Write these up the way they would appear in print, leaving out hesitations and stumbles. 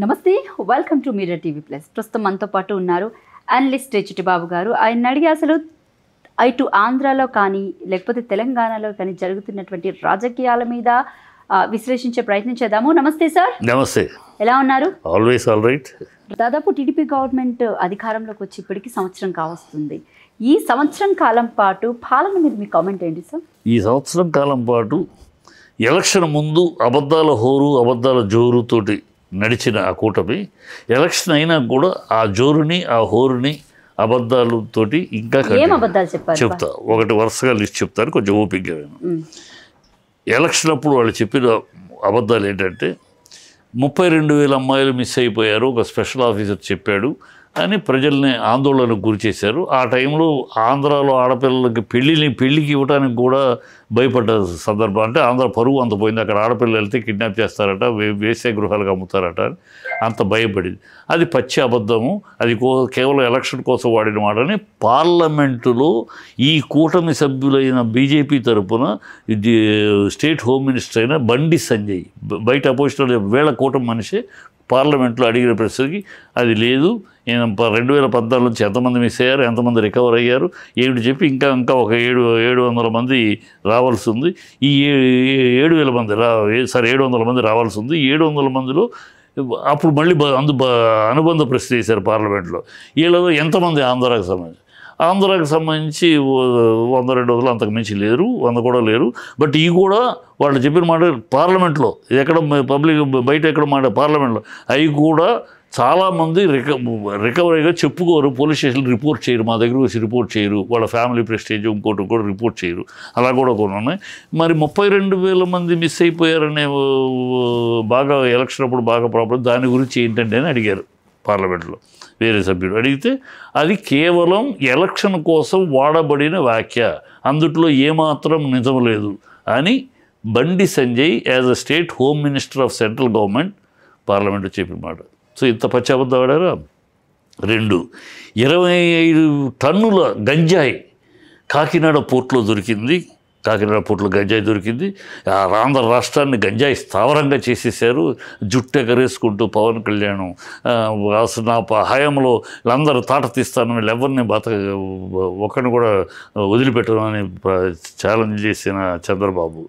నమస్తే, welcome to mirror TV plus. ప్రస్తుతం మనతో పాటు ఉన్నారు అనలిస్ట్ చిట్టిబాబు గారు. ఆయన అడిగి అసలు ఇటు ఆంధ్రాలో కానీ లేకపోతే తెలంగాణలో కానీ జరుగుతున్నటువంటి రాజకీయాల మీద విశ్లేషించే ప్రయత్నం చేద్దాము. నమస్తే సార్. నమస్తే. ఎలా ఉన్నారు? Always all right. దాదాపు టీడీపీ గవర్నమెంట్ అధికారంలోకి వచ్చి ఇప్పటికీ సంవత్సరం కావస్తుంది. ఈ సంవత్సరం కాలం పాటు పాలన మీద మీ కామెంట్ ఏంటి సార్? ఈ సంవత్సరం కాలం పాటు ఎలక్షన్ ముందు అబద్ధాల హోరు అబద్ధాల జోరుతోటి నడిచిన ఆ కూటమి ఎలక్షన్ అయినా కూడా ఆ జోరుని ఆ హోరుని అబద్ధాలతోటి ఇంకా చెప్తా. ఒకటి వరుసగా లిస్ట్ చెప్తాను, కొంచెం ఓపికగా. ఎలక్షన్ అప్పుడు వాళ్ళు చెప్పిన అబద్ధాలు ఏంటంటే 32,000 అమ్మాయిలు మిస్ అయిపోయారు, ఒక స్పెషల్ ఆఫీసర్ చెప్పాడు అని ప్రజల్ని ఆందోళనకు గురి చేశారు. ఆ టైంలో ఆంధ్రాలో ఆడపిల్లలకి పెళ్ళికి ఇవ్వడానికి కూడా భయపడ్డ సందర్భం. అంటే ఆంధ్ర పరువు అంత పోయింది, అక్కడ ఆడపిల్లలు వెళ్తే కిడ్నాప్ చేస్తారట, వేసే గృహాలకు అమ్ముతారట, అంత భయపడింది. అది పచ్చి అబద్ధము. అది కేవలం ఎలక్షన్ కోసం వాడిన మాటని పార్లమెంటులో ఈ కూటమి సభ్యులైన బీజేపీ తరఫున స్టేట్ హోమ్ మినిస్టర్ అయిన బండి సంజయ్, బయట అపోజిషన్ వేళ కూటమి మనిషి, పార్లమెంట్లో అడిగిన ప్రశ్నకి అది లేదు, 2014 నుంచి ఎంతమంది మిస్ అయ్యారు, ఎంతమంది రికవర్ అయ్యారు ఏమిటి చెప్పి ఇంకా ఒక 700 మంది రావాల్సి ఉంది. ఈ 7,000 మంది 700 మంది రావాల్సి ఉంది. 700 మందిలో అప్పుడు మళ్ళీ అనుబంధ ప్రశ్న చేశారు పార్లమెంట్లో. వీళ్ళలో ఎంతమంది ఆంధ్రాకి సంబంధించి 100-200 అంతకు మించి లేరు, 100 కూడా లేరు. బట్ ఈ కూడా వాళ్ళు చెప్పిన మాట పార్లమెంట్లో, ఎక్కడ పబ్లిక్ బయట ఎక్కడ మాట పార్లమెంట్లో, అవి కూడా చాలామంది రికవరీగా చెప్పుకోరు, పోలీస్ స్టేషన్ రిపోర్ట్ చేయరు, మా దగ్గర వచ్చి రిపోర్ట్ చేయరు, వాళ్ళ ఫ్యామిలీ ప్రెస్టేజ్ ఇంకోటి కూడా రిపోర్ట్ చేయరు. అలా కూడా కొన్ని ఉన్నాయి. మరి 32,000 మంది మిస్ అయిపోయారనే బాగా ఎలక్షన్ అప్పుడు బాగా ప్రాబ్లం, దాని గురించి ఏంటంటే అని అడిగారు పార్లమెంట్లో వేరే సభ్యుడు. అడిగితే అది కేవలం ఎలక్షన్ కోసం వాడబడిన వ్యాఖ్య, అందుట్లో ఏమాత్రం నిజం లేదు అని Bandi Sanjay as a state home minister of central government పార్లమెంట్లో చెప్పిన మాట. సో ఇంత పచ్చి అబద్ధం ఆడారా? 25 టన్నుల గంజాయి కాకినాడ పోర్టులో దొరికింది. గంజాయి దొరికింది. ఆంధ్ర రాష్ట్రాన్ని గంజాయి స్థావరంగా చేసేసారు. జుట్టు ఎగరేసుకుంటూ పవన్ కళ్యాణ్ నా హయాంలో వీళ్ళందరూ తాట తీస్తాను, వీళ్ళు ఎవరిని ఒకరిని కూడా వదిలిపెట్టను అని ఛాలెంజ్ చేసిన చంద్రబాబు,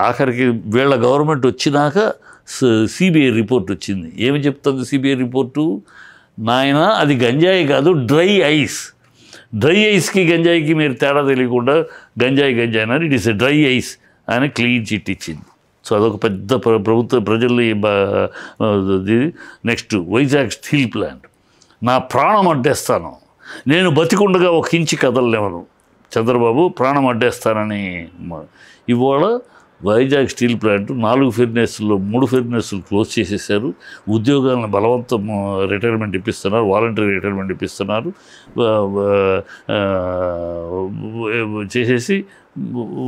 ఆఖరికి వీళ్ళ గవర్నమెంట్ వచ్చినాక సిబిఐ రిపోర్ట్ వచ్చింది. ఏమి చెప్తుంది సిబిఐ రిపోర్టు? నాయన అది గంజాయి కాదు, డ్రై ఐస్కి గంజాయికి మీరు తేడా తెలియకుండా గంజాయి అని it is a dry ice అని క్లీన్ చిట్ ఇచ్చింది. సో అదొక పెద్ద ప్రభుత్వ ప్రజల్ని. నెక్స్ట్ వైజాగ్ స్టీల్ ప్లాంట్, నా ప్రాణం అడ్డేస్తాను, నేను బతికుండగా ఒక ఇంచి కదలలేవను, చంద్రబాబు ప్రాణం అడ్డేస్తానని. ఇవాళ వైజాగ్ స్టీల్ ప్లాంట్ 4 ఫెర్నెస్లు 3 ఫెర్నెస్లు క్లోజ్ చేసేసారు. ఉద్యోగాలను బలవంతం రిటైర్మెంట్ ఇప్పిస్తున్నారు, వాలంటరీ రిటైర్మెంట్ ఇప్పిస్తున్నారు. చేసేసి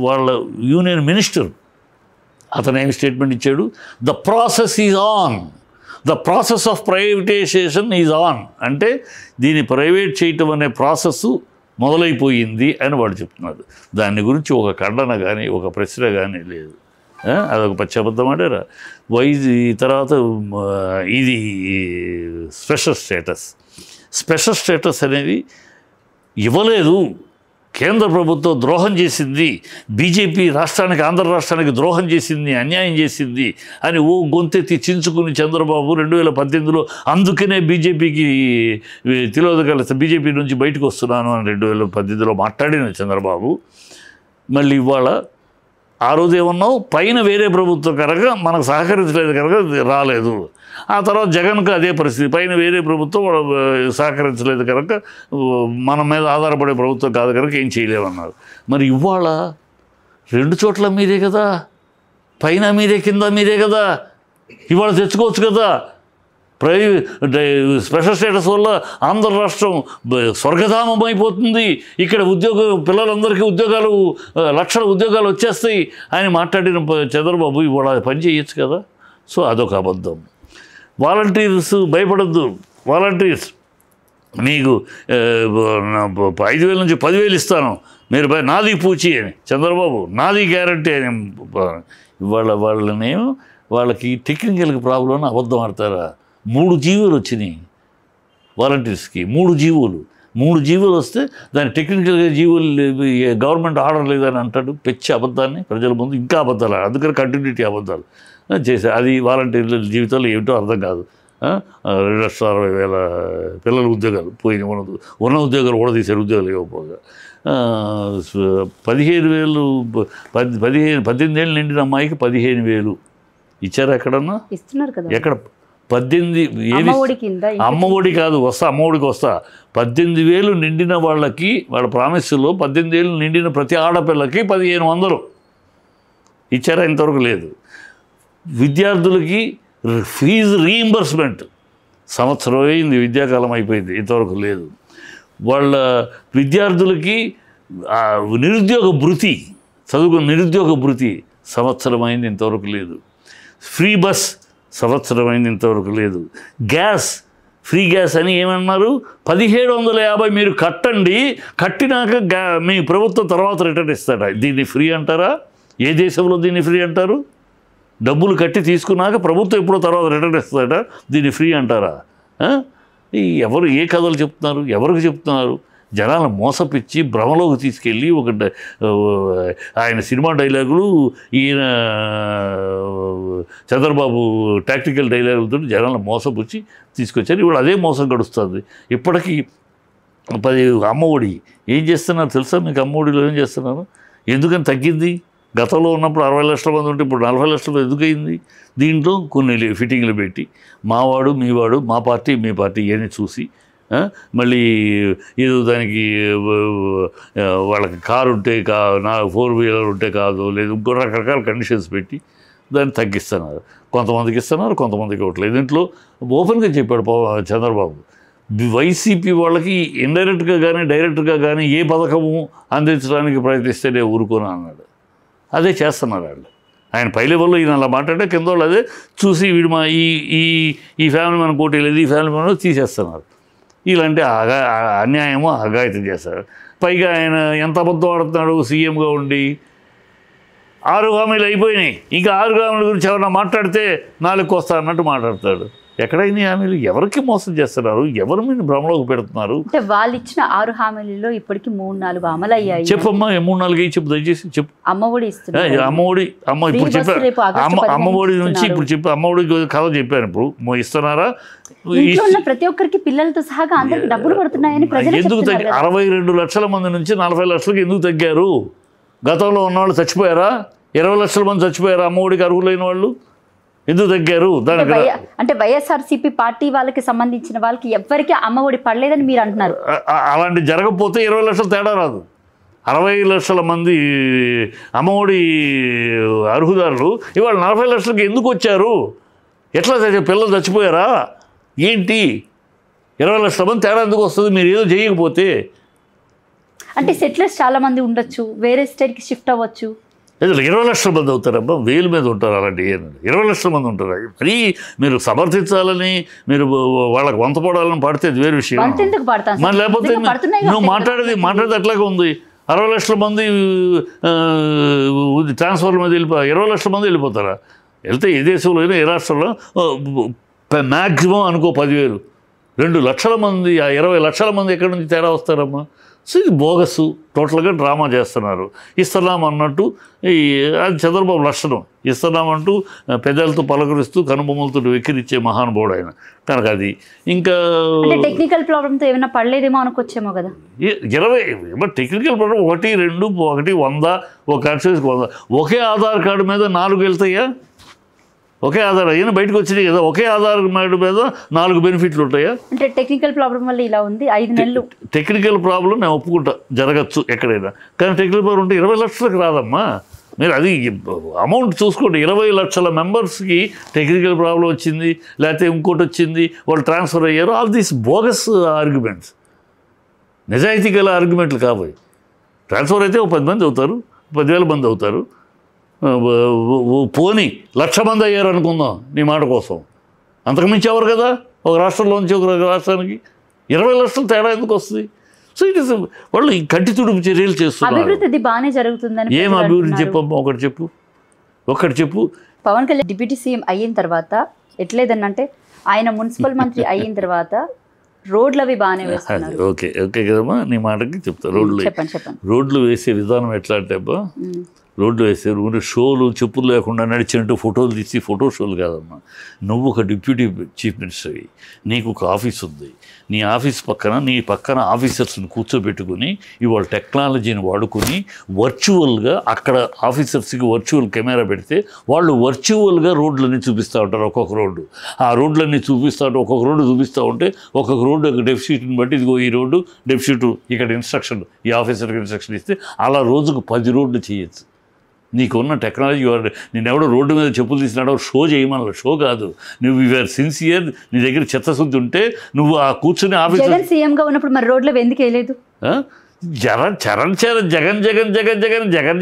వాళ్ళ యూనియన్ మినిస్టర్ అతను ఏమి స్టేట్మెంట్ ఇచ్చాడు? The process of privatisation is on. అంటే దీన్ని ప్రైవేట్ చేయటం అనే ప్రాసెస్ మొదలైపోయింది అని వాడు చెప్తున్నారు. దాని గురించి ఒక ఖండన కానీ ఒక ప్రశ్న కానీ లేదు. అదొక పచ్చి అబద్ధం ఆడారా? తర్వాత ఇది స్పెషల్ స్టేటస్ అనేది ఇవ్వలేదు, కేంద్ర ప్రభుత్వం ద్రోహం చేసింది, బీజేపీ ఆంధ్ర రాష్ట్రానికి ద్రోహం చేసింది, అన్యాయం చేసింది అని గొంతెత్తి చించుకుని చంద్రబాబు 2018లో అందుకనే బీజేపీకి బీజేపీ నుంచి బయటకు వస్తున్నాను అని 2018లో మాట్లాడిన చంద్రబాబు, మళ్ళీ ఇవాళ ఆ రోజు ఏమన్నావు, పైన వేరే ప్రభుత్వం కనుక మనకు సహకరించలేదు కనుక రాలేదు. ఆ తర్వాత జగన్కు అదే పరిస్థితి, పైన వేరే ప్రభుత్వం సహకరించలేదు కనుక మన మీద ఆధారపడే ప్రభుత్వం కాదు కనుక ఏం చేయలేమన్నారు. మరి ఇవాళ 2 చోట్ల మీరే కదా, పైన మీరే కింద మీరే కదా, ఇవాళ తెచ్చుకోవచ్చు కదా. స్పెషల్ స్టేటస్ వల్ల ఆంధ్ర రాష్ట్రం స్వర్గధామం అయిపోతుంది, ఇక్కడ పిల్లలందరికీ లక్షల ఉద్యోగాలు వచ్చేస్తాయి అని మాట్లాడిన చంద్రబాబు ఇవాళ పని చేయొచ్చు కదా. సో అదొక అబద్ధం. వాలంటీర్స్ భయపడద్దు, వాలంటీర్స్ మీకు 5,000 నుంచి 10,000 ఇస్తాను, మీరు నాది పూచి అని చంద్రబాబు, నాది గ్యారంటీ అని. ఇవాళ వాళ్ళకి టెక్నికల్గా ప్రాబ్లం అబద్ధం ఆడతారా? 3 జీవోలు వచ్చినాయి వాలంటీర్స్కి. 3 జీవోలు వస్తే దాని టెక్నికల్గా జీవోలు గవర్నమెంట్ ఆర్డర్ లేదని అంటాడు. పెచ్చి అబద్ధాన్ని ప్రజల ముందు ఇంకా అబద్ధాలు, అందుకని కంటిన్యూటీ అబద్ధాలు చేశారు. అది వాలంటీర్ల జీవితాల్లో ఏమిటో అర్థం కాదు. 2,60,000 పిల్లల ఉద్యోగాలు పోయిన ఉన్న ఉద్యోగాలు కూడా తీశారు, ఉద్యోగాలు ఇవ్వకపోగా. 18 ఏళ్ళు నిండిన అమ్మాయికి 15,000 ఇచ్చారు. ఎక్కడన్నా ఇస్తున్నారు కదా, ఎక్కడ 18 అమ్మ ఒడి కాదు, అమ్మ ఒడికి వస్తా. 18,000 నిండిన వాళ్ళకి, వాళ్ళ ప్రామిస్లో 18,000 నిండిన ప్రతి ఆడపిల్లకి 1,500 ఇచ్చారా? ఇంతవరకు లేదు. విద్యార్థులకి ఫీజు రీయింబర్స్మెంట్ సంవత్సరం అయింది, విద్యాకాలం అయిపోయింది, ఇంతవరకు లేదు. వాళ్ళ విద్యార్థులకి నిరుద్యోగ భృతి, చదువుకున్న నిరుద్యోగ భృతి సంవత్సరం అయింది, ఇంతవరకు లేదు. ఫ్రీ బస్ సంవత్సరం అయింది, ఇంతవరకు లేదు. గ్యాస్, ఫ్రీ గ్యాస్ అని ఏమన్నారు? 1,750 మీరు కట్టండి, కట్టినాక మీ ప్రభుత్వం తర్వాత రిటర్న్ ఇస్తాడా? దీన్ని ఫ్రీ అంటారా? ఏ దేశంలో దీన్ని ఫ్రీ అంటారు? డబ్బులు కట్టి తీసుకున్నాక ప్రభుత్వం ఎప్పుడో తర్వాత రిటర్న్ ఇస్తాడా? దీన్ని ఫ్రీ అంటారా? ఎవరు ఏ కథలు చెప్తున్నారు? ఎవరికి చెప్తున్నారు? జనాలను మోసపిచ్చి భ్రమలోకి తీసుకెళ్ళి ఆయన సినిమా డైలాగులు, ఈయన చంద్రబాబు టాక్టికల్ డైలాగులతో జనాలను మోసపుచ్చి తీసుకొచ్చారు. ఇప్పుడు అదే మోసం గడుస్తుంది. ఇప్పటికీ 10 అమ్మఒడి ఏం చేస్తున్నారు తెలుసా మీకు? అమ్మఒడిలో ఏం చేస్తున్నారు? ఎందుకని తగ్గింది? గతంలో ఉన్నప్పుడు 60 లక్షల మంది ఉంటే ఇప్పుడు 40 లక్షల మంది ఎందుకు అయింది? దీంట్లో కొన్ని ఫిట్టింగ్లు పెట్టి మావాడు మీవాడు, మా పార్టీ మీ పార్టీ అని చూసి, మళ్ళీ ఏదో దానికి వాళ్ళకి కారు ఉంటే 4 వీలర్ ఉంటే కాదు, లేదు ఇంకో రకరకాల కండిషన్స్ పెట్టి దాన్ని తగ్గిస్తున్నారు. కొంతమందికి ఇస్తున్నారు, కొంతమందికి ఇవ్వట్లేదు. దీంట్లో ఓపెన్గా చెప్పాడు చంద్రబాబు, వైసీపీ వాళ్ళకి ఇండైరెక్ట్గా కానీ డైరెక్ట్గా కానీ ఏ పథకము అందించడానికి ప్రయత్నిస్తేనే ఊరుకోను అన్నాడు. అదే చేస్తున్నారు వాళ్ళు. ఆయన పై లెవెల్లో ఈయన అలా మాట్లాడే కింద వాళ్ళు అదే చూసి వీడు మా ఈ ఫ్యామిలీ మన పోటీ లేదు, ఈ ఫ్యామిలీ మనం తీసేస్తున్నారు. ఇలాంటి అన్యాయమో అఘాయితం చేస్తారు. పైగా ఆయన ఎంత అబద్ధం ఆడుతున్నాడు సీఎంగా ఉండి. 6 హామీలు అయిపోయినాయి, ఇంకా 6 హామీల గురించి ఎవరన్నా మాట్లాడితే 4కి వస్తా అన్నట్టు మాట్లాడతాడు. ఎక్కడైనా హామీలు? ఎవరికి మోసం చేస్తున్నారు? ఎవరు మీరు భ్రమలోకి పెడుతున్నారు? అంటే వాళ్ళు ఇచ్చిన 6 హామీలలో ఇప్పటికి 3-4 అమలు అయ్యాయి. చెప్పమ్మా, 3-4 చెప్పు, దయచేసి చెప్పు. అమ్మఒడి ఇస్తున్నారు. అమ్మఒడి ఇప్పుడు చెప్పారు. అమ్మఒడి నుంచి ఇప్పుడు చెప్పి అమ్మఒడి కథ చెప్పాను. ఇప్పుడు ఇస్తున్నారా? ప్రతి ఒక్కరికి పిల్లలతో సహా అందరికి డబ్బులు పడుతున్నాయని ఎందుకు 62 లక్షల మంది నుంచి 40 లక్షలకు ఎందుకు తగ్గారు? గతంలో ఉన్నవాళ్ళు చచ్చిపోయారా? 20 లక్షల మంది చచ్చిపోయారా అమ్మఒడికి అర్హులైన వాళ్ళు? ఎందుకు తగ్గారు? దానికి అంటే వైఎస్ఆర్సీపీ పార్టీ వాళ్ళకి సంబంధించిన వాళ్ళకి ఎవరికి అమ్మఒడి పడలేదని మీరు అంటున్నారు. అలాంటి జరగకపోతే 20 లక్షలు తేడా రాదు. 60 లక్షల మంది అమ్మఒడి అర్హుదారులు ఇవాళ 40 లక్షలకి ఎందుకు వచ్చారు? ఎట్లా పిల్లలు చచ్చిపోయారా ఏంటి? 20 లక్షల మంది తేడా ఎందుకు వస్తుంది మీరు ఏదో చేయకపోతే? అంటే సెటిలర్స్ చాలా మంది ఉండొచ్చు, వేరే స్టేట్కి షిఫ్ట్ అవ్వచ్చు. 20 లక్షల మంది అవుతారబ్బా, 1000 మీద ఉంటారు. అలాంటి 20 లక్షల మంది ఉంటారు. మరీ మీరు సమర్థించాలని, మీరు వాళ్ళకి వంతపడాలని పడితే అది వేరే విషయం. మరి లేకపోతే నువ్వు మాట్లాడేది అట్లాగే ఉంది. 60 లక్షల మంది ట్రాన్స్ఫర్ల మీద 20 లక్షల మంది వెళ్ళిపోతారా? వెళ్తే ఏ దేశంలో అయినా ఏ రాష్ట్రంలో మ్యాక్సిమం అనుకో 10,000. 2 లక్షల మంది, 20 లక్షల మంది ఎక్కడి నుంచి తేడా వస్తారమ్మా? సో ఇది బోగస్, టోటల్గా డ్రామా చేస్తున్నారు. ఇస్తున్నాం అన్నట్టు అది చంద్రబాబు లక్షణం. ఇస్తున్నామంటూ పెద్దలతో పలకరిస్తూ కనుబొమ్మలతో వెక్కిరిచ్చే మహానుభావుడు ఆయన. కనుక అది ఇంకా టెక్నికల్ ప్రాబ్లంతో ఏమైనా పడలేదేమో అనుకోవచ్చేమో కదా. 20 టెక్నికల్ ప్రాబ్లం 1, 2, 1, 100 ఒక కాన్స్టిట్యూన్సీకి 100. ఒకే ఆధార్ కార్డు మీద 4 వెళ్తాయా? ఒకే ఆధార్ అయినా బయటకు వచ్చినాయి కదా. ఒకే ఆధార్ కార్డు మీద 4 బెనిఫిట్లు ఉంటాయా? అంటే టెక్నికల్ ప్రాబ్లం వల్ల ఇలా ఉంది. 5 నెలలు టెక్నికల్ ప్రాబ్లం నేను ఒప్పుకుంటా, జరగచ్చు ఎక్కడైనా. కానీ టెక్నికల్ ప్రాబ్లం ఉంటే 20 లక్షలకు రాదమ్మా. మీరు అది అమౌంట్ చూసుకోండి. 20 లక్షల మెంబర్స్కి టెక్నికల్ ప్రాబ్లం వచ్చింది, లేకపోతే ఇంకోటి వచ్చింది, వాళ్ళు ట్రాన్స్ఫర్ అయ్యారు. ఆల్ దీస్ బోగస్ ఆర్గ్యుమెంట్స్, నిజాయితీ గల ఆర్గ్యుమెంట్లు కాబోయి. ట్రాన్స్ఫర్ అయితే 10 మంది అవుతారు, 10,000 మంది అవుతారు. పోనీ 1,00,000 మంది అయ్యారు అనుకుందాం నీ మాట కోసం. అంతకుమించి ఎవరు కదా ఒక రాష్ట్రంలోంచి ఒక రాష్ట్రానికి 20 లక్షలు తేడా ఎందుకు వస్తుంది? సో ఇట్ ఇస్ వాళ్ళు ఈ కంటి తుడుపు చర్యలు చేస్తున్నారు. అభివృద్ధి బాగానే జరుగుతుందని. ఏం అభివృద్ధి చెప్పమ్మా? ఒక్కటి చెప్పు. పవన్ కళ్యాణ్ డిప్యూటీ సీఎం అయిన తర్వాత ఎట్లేదనంటే ఆయన మున్సిపల్ మంత్రి అయిన తర్వాత రోడ్లు అవి బాగానే వేస్తున్నారు. ఓకే ఓకే కదమ్మా, నీ మాటకి చెప్తా. చెప్పండి. రోడ్లు వేసే విధానం ఎట్లా అంటే అబ్బా, రోడ్లు వేసారు ఊరి షోలు చెప్పులు లేకుండా నడిచినట్టు ఫోటోలు తీసి ఫోటో షోలు కాదమ్మా. నువ్వు ఒక డిప్యూటీ చీఫ్ మినిస్టర్వి, నీకు ఒక ఆఫీస్ ఉంది, నీ ఆఫీస్ పక్కన నీ పక్కన ఆఫీసర్స్ని కూర్చోబెట్టుకుని ఇవాళ టెక్నాలజీని వాడుకుని వర్చువల్గా అక్కడ ఆఫీసర్స్కి వర్చువల్ కెమెరా పెడితే వాళ్ళు వర్చువల్గా రోడ్లన్నీ చూపిస్తూ ఉంటారు. ఒక్కొక్క రోడ్డు ఆ రోడ్లన్నీ చూపిస్తూ ఉంటే ఒక్కొక్క రోడ్డు చూపిస్తూ ఉంటే ఒక్కొక్క రోడ్డు ఒక డెఫిసిట్ని బట్టి ఇదిగో ఈ రోడ్డు డెఫిసిట్, ఇక్కడ ఇన్స్ట్రక్షన్, ఈ ఆఫీసర్కి ఇన్స్ట్రక్షన్ ఇస్తే అలా రోజుకు 10 రోడ్లు చేయొచ్చు. నీకున్న టెక్నాలజీ నేను ఎవడో రోడ్డు మీద చెప్పులు తీసినాడో షో చేయమన్నా, షో కాదు. నువ్వు యూఆర్ సిన్సియర్, నీ దగ్గర చిత్తశుద్ధి ఉంటే నువ్వు ఆ కూర్చుని ఆఫీస్ సీఎంగా ఉన్నప్పుడు మరి రోడ్లు ఎందుకు వేయలేదు? జగన్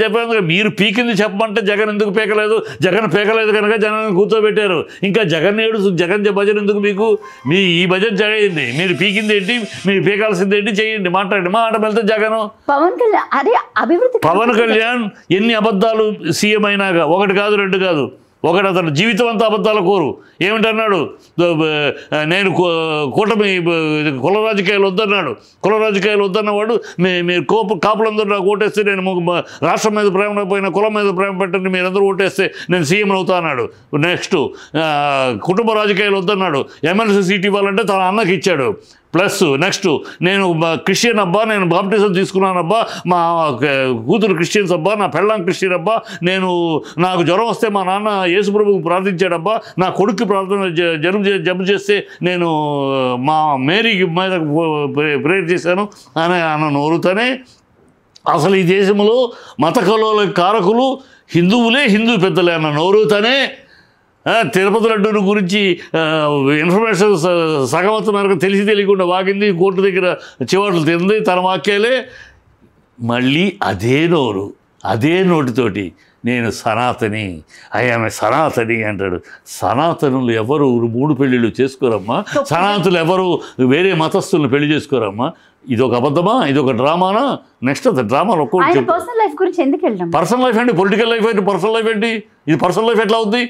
చెప్పాను. మీరు పీకింది చెప్పమంటే జగన్ ఎందుకు పీకలేదు? జగన్ పీకలేదు కనుక జగన్ కూర్చోబెట్టారు. ఇంకా జగన్ జగన్ భజన ఎందుకు మీకు? మీ ఈ భజన చేయండి. మీరు పీకింది ఏంటి, మీరు పీకాల్సింది ఏంటి చేయండి, మాట్లాడండి. మాట వెళ్తే జగన్ పవన్ కళ్యాణ్ ఎన్ని అబద్ధాలు సీఎం అయినాక, 1 కాదు 2 కాదు, ఒకటి అతను జీవితం అంతా అబద్ధాల కోరు. ఏమిటన్నాడు? నేను కూటమి కుల రాజకీయాలు వద్దన్నాడు. కుల రాజకీయాలు వద్దన్నవాడు మీరు కాపులందరూ నాకు ఓటేస్తే నేను రాష్ట్రం మీద ప్రేమ పోయిన కులం మీద ప్రేమ పెట్టండి, మీరందరూ ఓటేస్తే నేను సీఎం అవుతా అన్నాడు. నెక్స్ట్ కుటుంబ రాజకీయాలు వద్దన్నాడు. ఎమ్మెల్సీ సీట్ ఇవ్వాలంటే తన అన్నకి ఇచ్చాడు. ప్లస్ నెక్స్ట్ నేను క్రిస్టియన్ అబ్బా, నేను బాప్టిజం తీసుకున్నాను అబ్బా, మా కూతురు క్రిస్టియన్స్ అబ్బా, నా పెళ్ళాం క్రిస్టియన్ అబ్బా, నాకు జ్వరం వస్తే మా నాన్న యేసుప్రభుకు ప్రార్థించాడబ్బా, నా కొడుక్కి ప్రార్థన జబ్బు చేస్తే నేను మా మేరీకి మీద ప్రేయర్ చేశాను అని అన్న నోరుతోనే అసలు ఈ దేశంలో మత కలవల కారకులు హిందువులే, హిందూ పెద్దలే అన్న నోరుతోనే తిరుపతి లడ్డూని గురించి ఇన్ఫర్మేషన్ సగవంతు మేరకు తెలియకుండా వాగింది, కోర్టు దగ్గర చివాట్లు తింది, తన వాక్యాలే. మళ్ళీ అదే నోరు అదే నోటితోటి నేను సనాతని, ఆమె సనాతని అంటాడు. సనాతనులు ఎవరు 3 పెళ్ళిళ్ళు చేసుకోరమ్మా. సనాతనులు ఎవరు వేరే మతస్థులను పెళ్లి చేసుకోరమ్మా. ఇదొక అబద్ధమా? ఇదొక డ్రామానా? నెక్స్ట్ అది డ్రామాలు ఒక్కొక్కటి. పర్సనల్ లైఫ్ గురించి ఎందుకు వెళ్దాం? పర్సనల్ లైఫ్ ఏంటి, పొలిటికల్ లైఫ్ ఏంటి, పర్సనల్ లైఫ్ ఏంటి? ఇది పర్సనల్ లైఫ్ ఎట్లా అవుద్ది?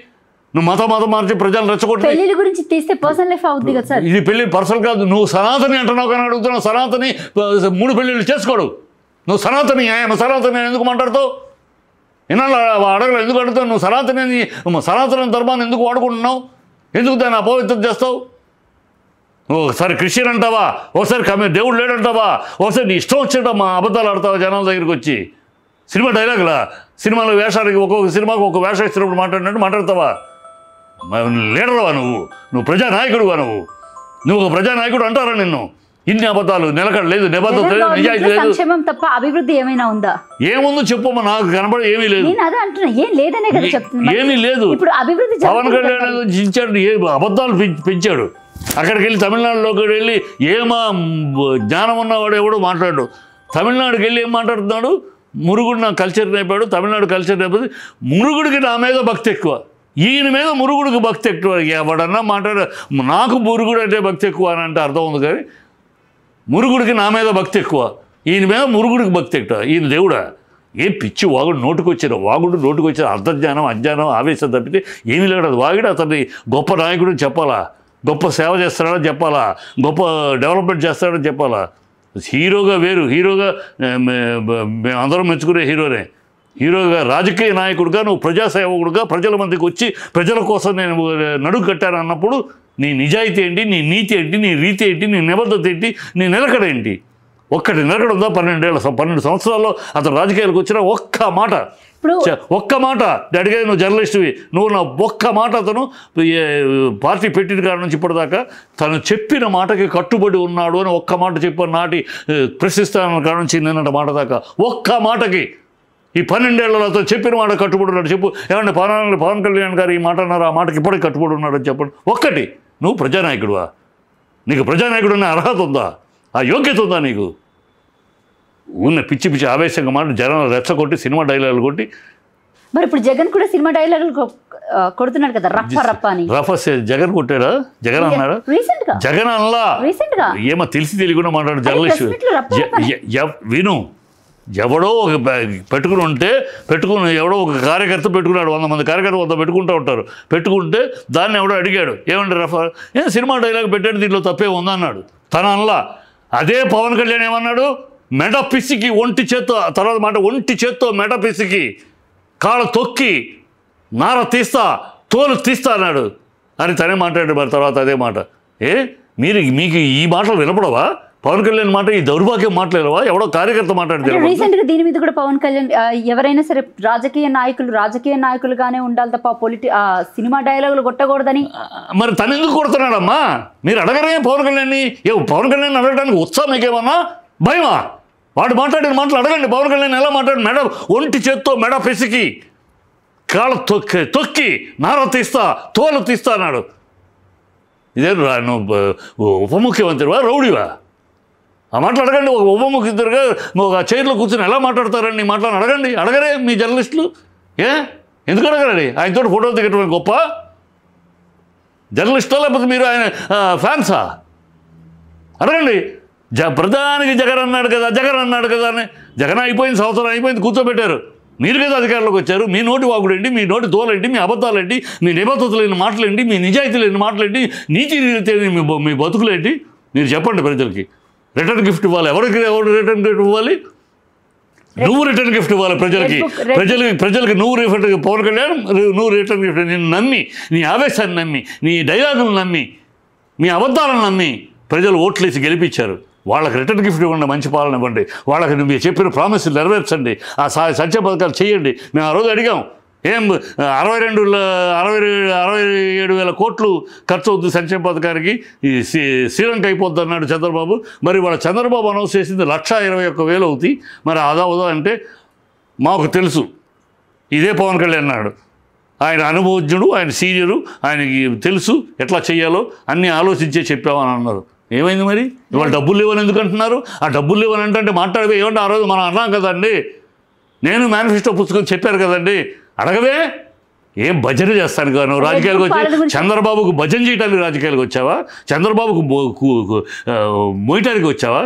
నువ్వు మతం మార్చి ప్రజలను రెచ్చగొట్టి పెళ్లి గురించి తీస్తే పర్సనల్ లైఫ్ అవుద్ది కదా సార్. ఇది పెళ్లి పర్సనల్ కాదు. నువ్వు సనాతని అంటున్నావు కానీ అడుగుతున్నావు. సనాతని 3 పెళ్ళిళ్ళు చేసుకోడు. నువ్వు సనాతని సనాతని ఎందుకు మాట్లాడుతావు? ఇన్నాళ్ళు అడగలు ఎందుకు అడుగుతావు? నువ్వు సనాతన ధర్మాన్ని ఎందుకు వాడుకుంటున్నావు? ఎందుకు దాన్ని అపవిత్రం చేస్తావు? ఒకసారి క్రిస్టియన్ అంటావా, ఒకసారి దేవుడు లేడంటావా, ఒకసారి నీ ఇష్టం వచ్చేట మా అబద్ధాలు ఆడతావా జనాల దగ్గరికి వచ్చి? సినిమా డైలాగులా? సినిమాలో వేషానికి ఒక్కొక్క సినిమాకు ఒక వేషం ఇచ్చినప్పుడు మాట్లాడినట్టు మాట్లాడతావా? లీడర్వా నువ్వు ప్రజానాయకుడువా? నువ్వు ఒక ప్రజానాయకుడు అంటారా నిన్ను? ఇన్ని అబద్ధాలు, నిలకడలేదు, నిబద్ధత లేదు, నిజాయితీ లేదు. సంక్షేమం తప్ప అభివృద్ధి ఏమైనా ఉందా? ఏముందో చెప్పమ్మా. నాకు కనబడి ఏమీ లేదు. ఏమీ లేదు. పవన్ కళ్యాణ్ ఇచ్చాడు, అబద్ధాలు పెంచాడు. అక్కడికి వెళ్ళి తమిళనాడులోకి వెళ్ళి ఏమా జ్ఞానం ఉన్నవాడు ఎవడో మాట్లాడు. తమిళనాడుకి వెళ్ళి ఏం మాట్లాడుతున్నాడు? మురుగుడు నా కల్చర్ నేపాడు, తమిళనాడు కల్చర్ నేపది. మురుగుడికి నా మీద భక్తి ఎక్కువ, ఈయన మీద మురుగుడికి భక్తి ఎక్కువ. ఎవడన్నా నాకు మురుగుడు అంటే భక్తి ఎక్కువ అని అంటే అర్థం ఉంది. కానీ మురుగుడికి నా మీద భక్తి ఎక్కువ, ఈయన మీద మురుగుడికి భక్తి ఎక్కువ. ఈయన దేవుడా? ఏం పిచ్చి వాగుడు నోటుకు వచ్చిన అర్ధజ్ఞానం, అజ్ఞానం, ఆవేశం తప్పితే ఏమీ లేడు. అది వాగుడు. అతన్ని గొప్ప నాయకుడు చెప్పాలా, గొప్ప సేవ చేస్తాడని చెప్పాలా, గొప్ప డెవలప్మెంట్ చేస్తాడని చెప్పాలా. హీరోగా వేరు, హీరోగా అందరం మెచ్చుకునే హీరోగా రాజకీయ నాయకుడిగా నువ్వు ప్రజాసేవకుడుగా ప్రజల మధ్యకి వచ్చి ప్రజల కోసం నేను నడుగు కట్టాను అన్నప్పుడు నీ నిజాయితీ ఏంటి, నీ నీతి ఏంటి, నీ రీతి ఏంటి, నీ నిబద్ధత ఏంటి, నీ నిలకడ ఏంటి? ఒక్కటి నిలకడ ఉందా? 12 సంవత్సరాల్లో అతను రాజకీయాలకు వచ్చిన ఒక్క మాట అడిగేది. నువ్వు జర్నలిస్టువి, నువ్వు నా ఒక్క మాట అతను పార్టీ పెట్టిన కాడ నుంచి ఇప్పటిదాకా తను చెప్పిన మాటకి కట్టుబడి ఉన్నాడు అని ఒక్క మాట చెప్పాను. నాటి ప్రశ్నిస్తాన కాడ నుంచి నిన్నటి మాట దాకా ఒక్క మాటకి, ఈ 12 ఏళ్లలో అతను చెప్పిన మాట కట్టుబడి ఉన్నాడు. చెప్పు ఏమంటే పవన్ కళ్యాణ్ గారు ఈ మాట అన్నారు, ఆ మాటకి ఇప్పటికి కట్టుబడి ఉన్నాడని చెప్పండి. ఒక్కటి. నువ్వు ప్రజానాయకుడువా? నీకు ప్రజానాయకుడు అనే అర్హత ఉందా? ఆ యోగ్యత ఉందా నీకు? ఉన్న పిచ్చి ఆవేశంగా మాట జనాలు రెచ్చగొట్టి సినిమా డైలాగులు కొట్టి. మరి ఇప్పుడు జగన్ కూడా సినిమా డైలాగులు కొడుతున్నాడు కదా, జగన్ కొట్టాడా? జగన్ అన్నాడా? జగన్ అనలా. ఏమో తెలియకుండా మాట్లాడు జర్నలిస్ట్. విను, ఎవడో ఒక పెట్టుకుని ఉంటే ఎవడో ఒక కార్యకర్త పెట్టుకున్నాడు, 100 మంది కార్యకర్త 100 పెట్టుకుంటూ ఉంటారు. పెట్టుకుంటే దాన్ని ఎవడో అడిగాడు, ఏమంటే రఫా సినిమా డైలాగ్ పెట్టాడు, దీంట్లో తప్పే ఉందన్నాడు. తన అనలా. అదే పవన్ కళ్యాణ్ ఏమన్నాడు, మెడ పిసికి ఒంటి చేత్తో, తర్వాత మాట ఒంటి చేత్తో మెడ పిసికి కాళ్ళ తొక్కి నార తీస్తా, తోలు తీస్తా అన్నాడు అని తనే మాట్లాడాడు. మరి తర్వాత అదే మాట. మీకు ఈ మాటలు వినపడవా? పవన్ కళ్యాణ్ మాట, ఈ దౌర్భాగ్యం మాట్లాడవా? ఎవడో కార్యకర్త మాట్లాడితే రీసెంట్ గా దీని మీద కూడా పవన్ కళ్యాణ్ ఎవరైనా సరే రాజకీయ నాయకులుగానే ఉండాలి తప్ప సినిమా డైలాగులు కొట్టకూడదని. మరి తను ఎందుకు కొడుతున్నాడమ్మా? మీరు అడగరే పవన్ కళ్యాణ్ని? పవన్ కళ్యాణ్ అడగడానికి ఉత్సాహం మీకేమన్నా భయమా? వాడు మాట్లాడిన మాటలు అడగండి. పవన్ కళ్యాణ్ ఎలా మాట్లాడు, మెడ ఒంటి చేత్తో మెడ పెసికి కాళ్ళ తొక్కి నార తీస్తా, తోలు తీస్తా అన్నాడు. ఇదే నువ్వు ఉప ముఖ్యమంత్రివా, రౌడీవా? ఆ మాటలు అడగండి. ఒక ఉప ముఖ్యమంత్రిగా ఒక చైర్లో కూర్చొని ఎలా మాట్లాడతారని మాటలను అడగండి. అడగరే మీ జర్నలిస్టులు? ఎందుకు అడగరండి? ఆయనతో ఫోటో దిగటం గొప్ప జర్నలిస్టా, లేకపోతే మీరు ఆయన ఫ్యాన్సా? అడగండి. ప్రధానికి జగన్ అన్నాడు కదా అని. జగన్ అయిపోయింది, సంవత్సరం అయిపోయింది, కూర్చోబెట్టారు. మీరు కదా అధికారంలోకి వచ్చారు. మీ నోటి వాగుడేంటి, మీ నోటి దోలేంటి, మీ అబద్ధాలేంటి, మీ నిబద్ధత లేని మాటలేంటి, మీ నిజాయితీ లేని మాటలేంటి, నీతి మీ బతుకులేంటి? మీరు చెప్పండి ప్రజలకి. రిటర్న్ గిఫ్ట్ ఇవ్వాలి. ఎవరు రిటర్న్ గిఫ్ట్ ఇవ్వాలి? నువ్వు రిటర్న్ గిఫ్ట్ ఇవ్వాలి ప్రజలకి నువ్వు పవన్ కళ్యాణ్ నువ్వు రిటర్న్ గిఫ్ట్. నేను నమ్మి, నీ ఆవేశాన్ని నమ్మి, నీ డైలాగులను నమ్మి, మీ అబద్ధాలను నమ్మి ప్రజలు ఓట్లేసి గెలిపించారు. వాళ్ళకి రిటర్న్ గిఫ్ట్ ఇవ్వండి, మంచి పాలన ఇవ్వండి. వాళ్ళకి మీరు చెప్పిన ప్రామిస్లు నెరవేర్చండి, ఆ సంక్షేమ పథకాలు చేయండి. మేము ఆ రోజు అడిగాం, 67,000 కోట్లు ఖర్చు అవుతుంది సంక్షేమ పథకానికి, ఈ శ్రీలంక అయిపోద్ది అన్నాడు చంద్రబాబు. మరి వాళ్ళ చంద్రబాబు అనౌన్స్ చేసింది 1,21,000 అవుతాయి. మరి అదా అంటే మాకు తెలుసు. ఇదే పవన్ కళ్యాణ్ అన్నాడు. ఆయన అనుభవజ్ఞుడు, ఆయన సీనియరు, ఆయనకి తెలుసు ఎట్లా చేయాలో అన్నీ ఆలోచించే చెప్పామని అన్నారు. ఏమైంది మరి? ఇవాళ డబ్బులు లేవని ఎందుకు అంటున్నారు? ఆ డబ్బులు లేవని అంటే మాట్లాడవే. ఏమంటే ఆ రోజు మనం అన్నాం కదండి, నేను మేనిఫెస్టో పుస్తకం చెప్పారు కదండి. అడగవే. ఏం భజన చేస్తాను కదా నువ్వు రాజకీయాలకు వచ్చి? చంద్రబాబుకు భజన చేయడానికి రాజకీయాలకు వచ్చావా? చంద్రబాబుకు మోయటానికి వచ్చావా?